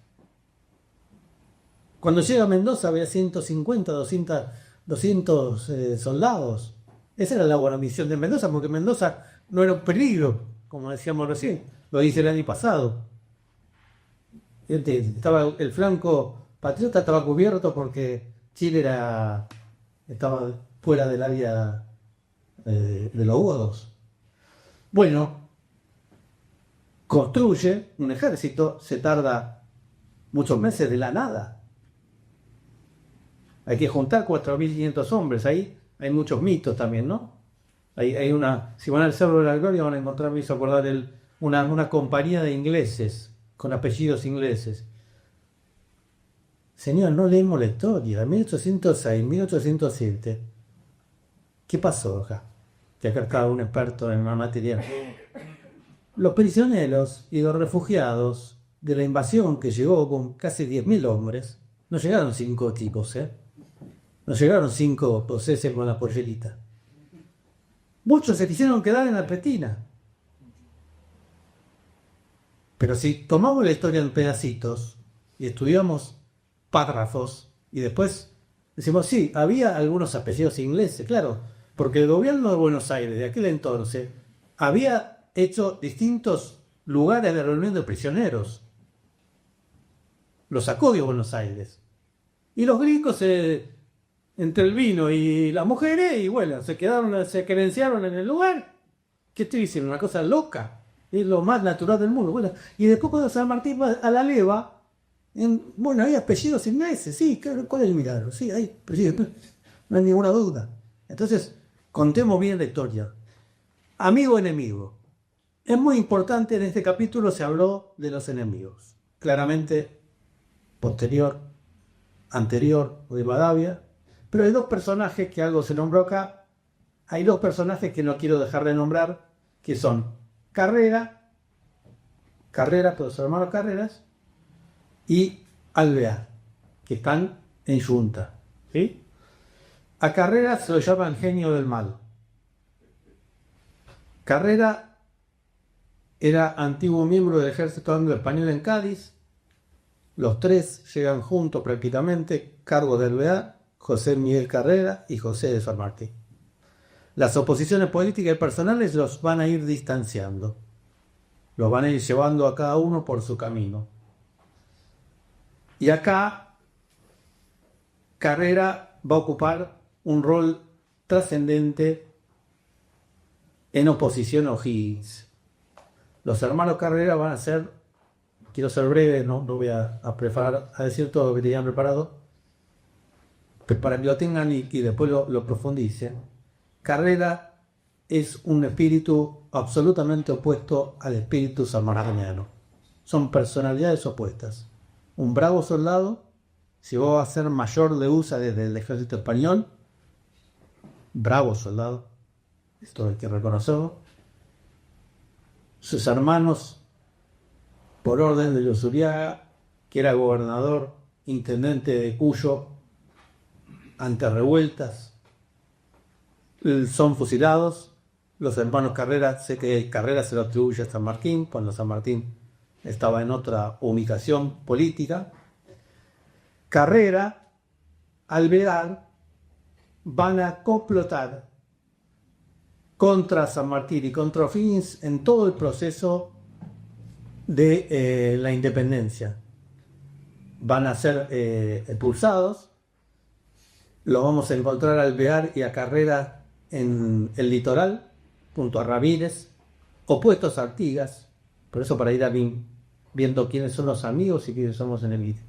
Cuando llega a Mendoza había 150, 200 soldados. Esa era la guarnición de Mendoza, porque Mendoza no era un peligro, como decíamos recién. Lo dice el año pasado. El flanco patriota estaba cubierto porque Chile estaba fuera del área de los godos. Bueno, construye un ejército, se tarda muchos meses de la nada. Hay que juntar 4.500 hombres. Ahí hay muchos mitos también, ¿no? Si van al Cerro de la Gloria van a encontrar, me hizo acordar una compañía de ingleses, con apellidos ingleses. Señor, no leemos la historia. En 1806, 1807. ¿Qué pasó acá? Que acá está un experto en la materia. Los prisioneros y los refugiados de la invasión que llegó con casi 10.000 hombres, no llegaron 5 chicos, no llegaron 5 procesos con la pollerita. Muchos se quisieron quedar en Alpetina. Pero si tomamos la historia en pedacitos y estudiamos párrafos y después decimos, sí, había algunos apellidos ingleses, claro, porque el gobierno de Buenos Aires de aquel entonces había hecho distintos lugares de reunión de prisioneros. Los sacó de Buenos Aires. Y los gringos, entre el vino y las mujeres, y bueno, se querenciaron en el lugar. ¿Qué estoy diciendo? Una cosa loca. Es lo más natural del mundo. Bueno, y después cuando San Martín va a la leva, hay apellidos ingleses, sí, ¿cuál es el milagro? Sí, hay apellidos, no hay ninguna duda. Entonces, contemos bien la historia. Amigo, enemigo. Es muy importante, en este capítulo se habló de los enemigos. Claramente, posterior, anterior, Rivadavia. Pero hay dos personajes que algo se nombró acá. Hay dos personajes que no quiero dejar de nombrar, que son Carreras, todos los hermanos Carreras, y Alvear, que están en Junta. ¿Sí? A Carreras se lo llaman genio del mal. Carrera era antiguo miembro del ejército anglo-español en Cádiz. Los tres llegan juntos prácticamente, cargo de Alvear, José Miguel Carrera y José de San Martín. Las oposiciones políticas y personales los van a ir distanciando. Los van a ir llevando a cada uno por su camino. Y acá Carrera va a ocupar un rol trascendente en oposición a O'Higgins. Los hermanos Carrera van a ser, quiero ser breve, no voy a preparar, a decir todo lo que tenían preparado, pero para que lo tengan y después lo profundicen. Carrera es un espíritu absolutamente opuesto al espíritu sanmartiniano. Son personalidades opuestas. Un bravo soldado, si vos vas a ser mayor de USA desde el ejército español, bravo soldado, esto hay que reconocerlo. Sus hermanos, por orden de Luzuriaga, que era gobernador, intendente de Cuyo, ante revueltas, son fusilados. Los hermanos Carrera, sé que Carrera se lo atribuye a San Martín, cuando San Martín estaba en otra ubicación política. Carrera, Alvear, van a complotar contra San Martín y contra O'Higgins en todo el proceso de la independencia. Van a ser expulsados. Lo vamos a encontrar a Alvear y a Carrera en el litoral, junto a Ramírez, opuestos a Artigas. Por eso, para ir viendo quiénes son los amigos y quiénes somos enemigos,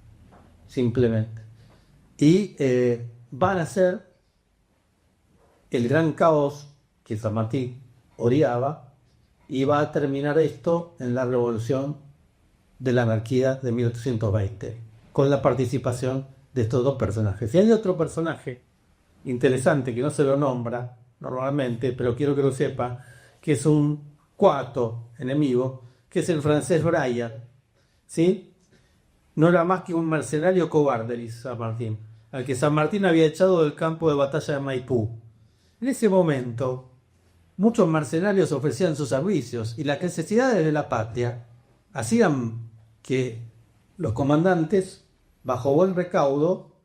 simplemente. Y van a ser el gran caos que San Martín odiaba, y va a terminar esto en la revolución de la anarquía de 1820, con la participación de estos dos personajes. Y hay otro personaje interesante que no se lo nombra normalmente, pero quiero que lo sepa, que es un cuarto enemigo, que es el francés Brian. ¿Sí? No era más que un mercenario cobarde, dice San Martín, al que San Martín había echado del campo de batalla de Maipú. En ese momento, muchos mercenarios ofrecían sus servicios, y las necesidades de la patria hacían que los comandantes, bajo buen recaudo,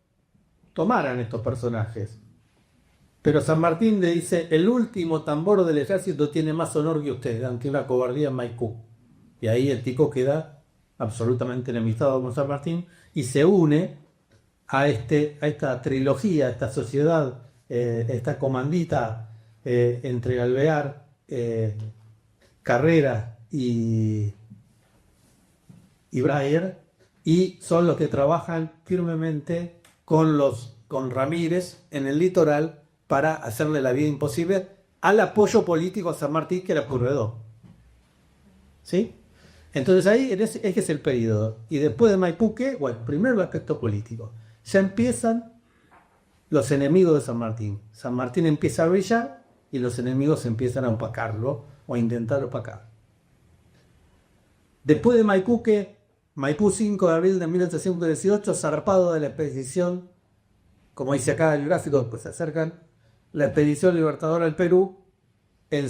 tomaran estos personajes. Pero San Martín le dice: el último tambor del ejército tiene más honor que usted, aunque una cobardía en Maipú. Y ahí el tipo queda absolutamente enemistado con San Martín y se une a esta trilogía, a esta sociedad, esta comandita entre Alvear, Carrera y Breyer, y son los que trabajan firmemente con Ramírez en el litoral para hacerle la vida imposible al apoyo político a San Martín, que era Purredó. ¿Sí? Entonces ahí ese es el periodo. Y después de Maipú, ¿qué? Bueno, primero el aspecto político. Ya empiezan los enemigos de San Martín. San Martín empieza a brillar y los enemigos empiezan a opacarlo o a intentar opacar. Después de Maipú, ¿qué? Maipú, 5 de abril de 1818, zarpado de la expedición, como dice acá el gráfico, pues se acercan, la expedición libertadora del Perú. El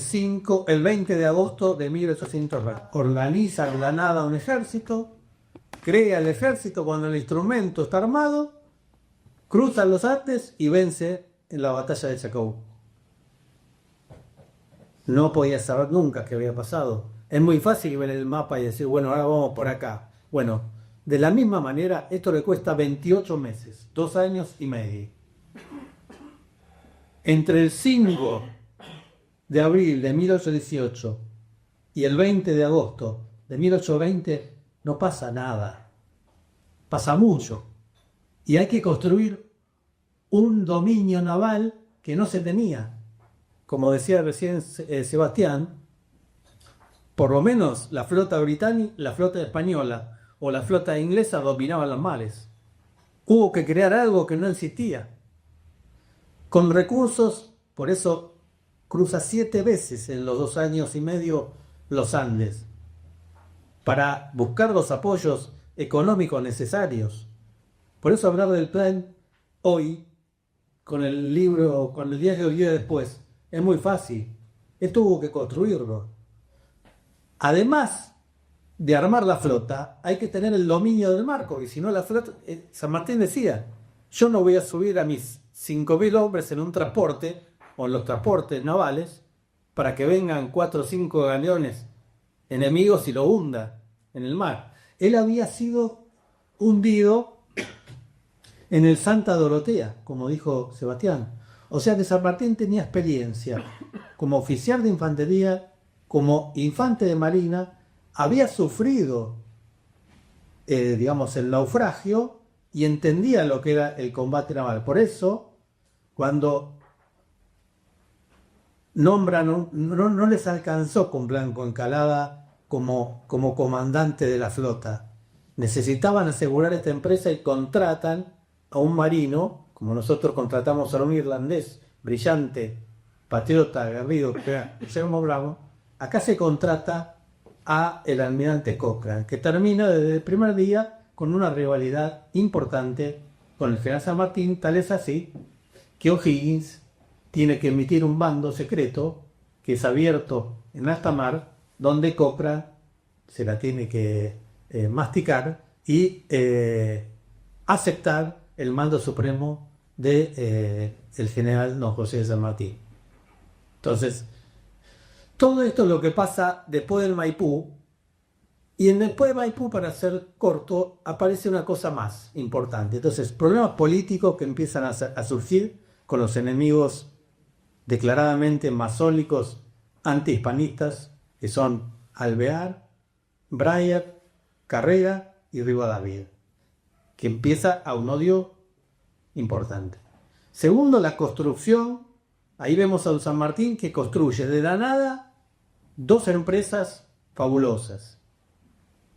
20 de agosto de 1820 organiza en la nada un ejército, crea el ejército cuando el instrumento está armado, cruza los Andes y vence en la batalla de Chacabuco. No podía saber nunca qué había pasado. Es muy fácil ver el mapa y decir, bueno, ahora vamos por acá. Bueno, de la misma manera, esto le cuesta 28 meses, 2 años y medio. Entre el 5 de abril de 1818 y el 20 de agosto de 1820 no pasa nada, pasa mucho, y hay que construir un dominio naval que no se tenía. Como decía recién Sebastián, por lo menos la flota británica, la flota española o la flota inglesa dominaban los mares. Hubo que crear algo que no existía. Con recursos, por eso cruza 7 veces en los 2 años y medio los Andes, para buscar los apoyos económicos necesarios. Por eso hablar del plan hoy, con el libro, con el diario de Día Después, es muy fácil. Esto hubo que construirlo. Además de armar la flota, hay que tener el dominio del mar, porque si no la flota... San Martín decía, yo no voy a subir a mis 5.000 hombres en un transporte, o en los transportes navales, para que vengan 4 o 5 galeones enemigos y lo hunda en el mar. Él había sido hundido en el Santa Dorotea, como dijo Sebastián. O sea que San Martín tenía experiencia como oficial de infantería, como infante de marina, había sufrido, digamos, el naufragio y entendía lo que era el combate naval. Por eso, cuando nombran, no les alcanzó con Blanco Encalada como comandante de la flota. Necesitaban asegurar esta empresa y contratan a un marino, como nosotros contratamos a un irlandés brillante, patriota, aguerrido, que era Guillermo Bravo. Acá se contrata a el almirante Cochrane, que termina desde el primer día con una rivalidad importante con el general San Martín, tal es así que O'Higgins tiene que emitir un bando secreto que es abierto en alta mar, donde Cochrane se la tiene que masticar y aceptar el mando supremo de el general Don José de San Martín. Entonces, todo esto es lo que pasa después del Maipú, y después de Maipú, para ser corto, aparece una cosa más importante. Entonces, problemas políticos que empiezan a surgir con los enemigos declaradamente masónicos antihispanistas, que son Alvear, Breyer, Carrera y Rivadavia, que empieza a un odio importante. Segundo, la construcción. Ahí vemos a un San Martín que construye de la nada 2 empresas fabulosas: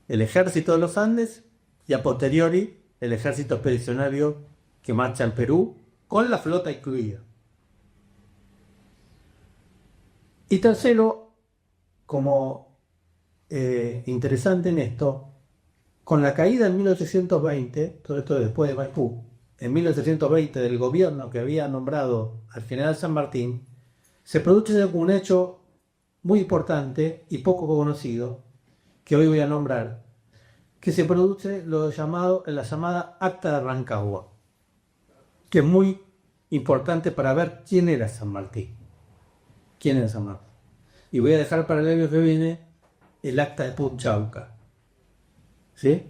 el Ejército de los Andes y a posteriori el Ejército Expedicionario que marcha en Perú con la flota incluida. Y tercero, como interesante en esto, con la caída en 1820, todo esto después de Maipú, en 1820 del gobierno que había nombrado al general San Martín, se produce un hecho muy importante y poco conocido, que hoy voy a nombrar, que se produce la llamada Acta de Rancagua, que es muy importante para ver quién era San Martín. ¿Quién era San Martín? Y voy a dejar para el año que viene el Acta de Punchauca, ¿sí?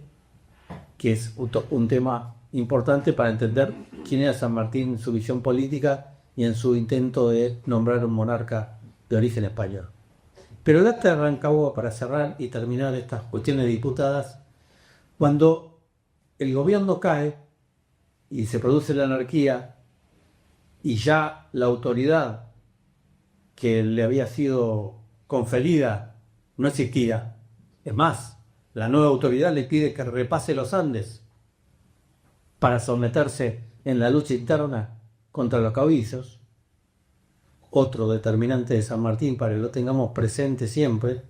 Que es un tema importante para entender quién era San Martín en su visión política y en su intento de nombrar un monarca de origen español. Pero el Acta de Rancagua, para cerrar y terminar estas cuestiones disputadas, cuando el gobierno cae y se produce la anarquía y ya la autoridad que le había sido conferida no existía, es más, la nueva autoridad le pide que repase los Andes para someterse en la lucha interna contra los caudillos. Otro determinante de San Martín, para que lo tengamos presente siempre: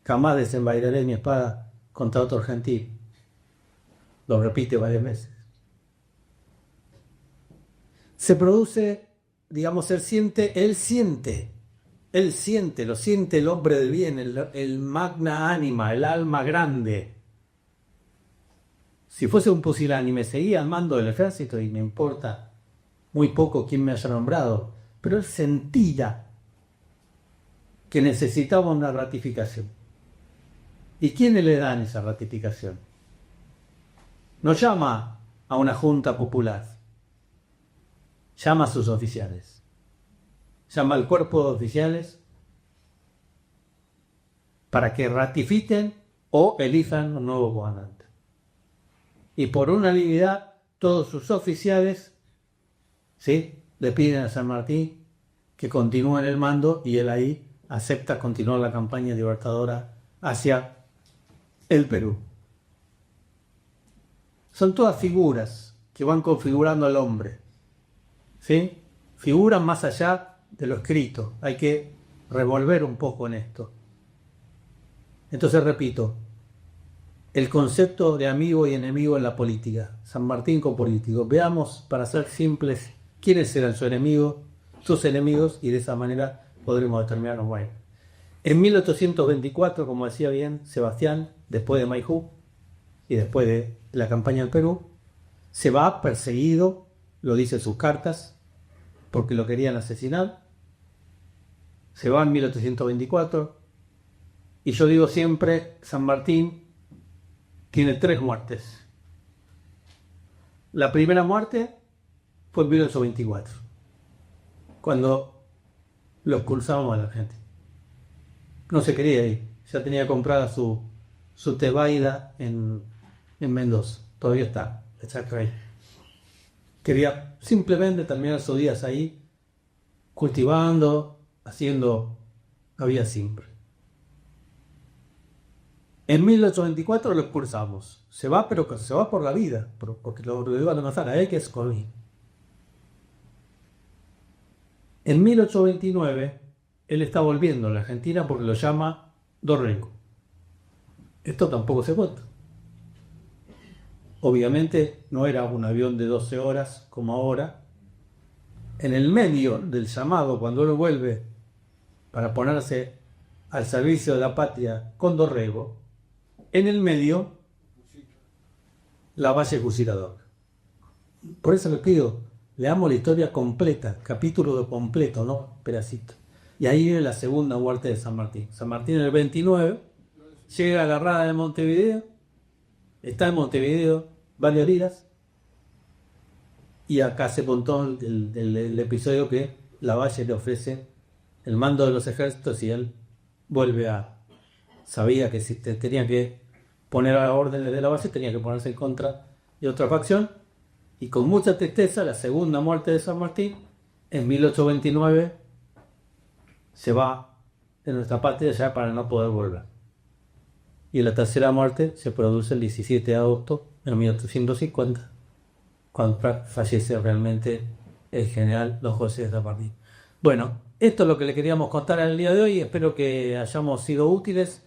jamás desenvainaré mi espada contra otro gentil. Lo repite varias veces. Se produce, digamos, lo siente el hombre del bien, el magna anima, el alma grande. Si fuese un pusilánime, seguía al mando del ejército y me importa muy poco quién me haya nombrado, pero él sentía que necesitaba una ratificación. ¿Y quiénes le dan esa ratificación? No llama a una junta popular, llama a sus oficiales, llama al cuerpo de oficiales para que ratifiquen o elijan un nuevo comandante. Y por unanimidad, todos sus oficiales, ¿sí?, le piden a San Martín que continúe en el mando, y él ahí acepta continuar la campaña libertadora hacia el Perú. Son todas figuras que van configurando al hombre, ¿sí? Figuras más allá de lo escrito. Hay que revolver un poco en esto. Entonces repito, el concepto de amigo y enemigo en la política. San Martín con políticos. Veamos, para ser simples, quiénes eran sus enemigos, y de esa manera podremos determinarnos. Bueno, en 1824, como decía bien Sebastián, después de Maipú y después de la campaña del Perú, se va perseguido, lo dice en sus cartas, porque lo querían asesinar. Se va en 1824, y yo digo siempre, San Martín tiene 3 muertes. La primera muerte fue en 1824, cuando lo expulsamos a la gente. No se quería ir, ya tenía comprada su tebaida en Mendoza, todavía está ahí. Quería simplemente terminar sus días ahí, cultivando, haciendo la vida simple. En 1824 lo expulsamos. Se va, pero se va por la vida, porque lo iban a matar a él, que es Colín. En 1829, él está volviendo a la Argentina porque lo llama Dorrego. Esto tampoco se cuenta. Obviamente no era un avión de 12 horas como ahora. En el medio del llamado, cuando él vuelve para ponerse al servicio de la patria con Dorrego, en el medio, la Valle Fusilador. Por eso les pido, leamos la historia completa, capítulo de completo, no pedacito. Y ahí viene la segunda muerte de San Martín. San Martín en el 29 llega a la rada de Montevideo, está en Montevideo varios días, y acá se montó el episodio que Lavalle le ofrece el mando de los ejércitos y él vuelve sabía que si tenía que poner a órdenes de Lavalle, tenía que ponerse en contra de otra facción, y con mucha tristeza, la segunda muerte de San Martín, en 1829, se va de nuestra patria ya para no poder volver. Y la tercera muerte se produce el 17 de agosto de 1850, cuando fallece realmente el general Don José de San Martín. Bueno, esto es lo que le queríamos contar en el día de hoy. Espero que hayamos sido útiles.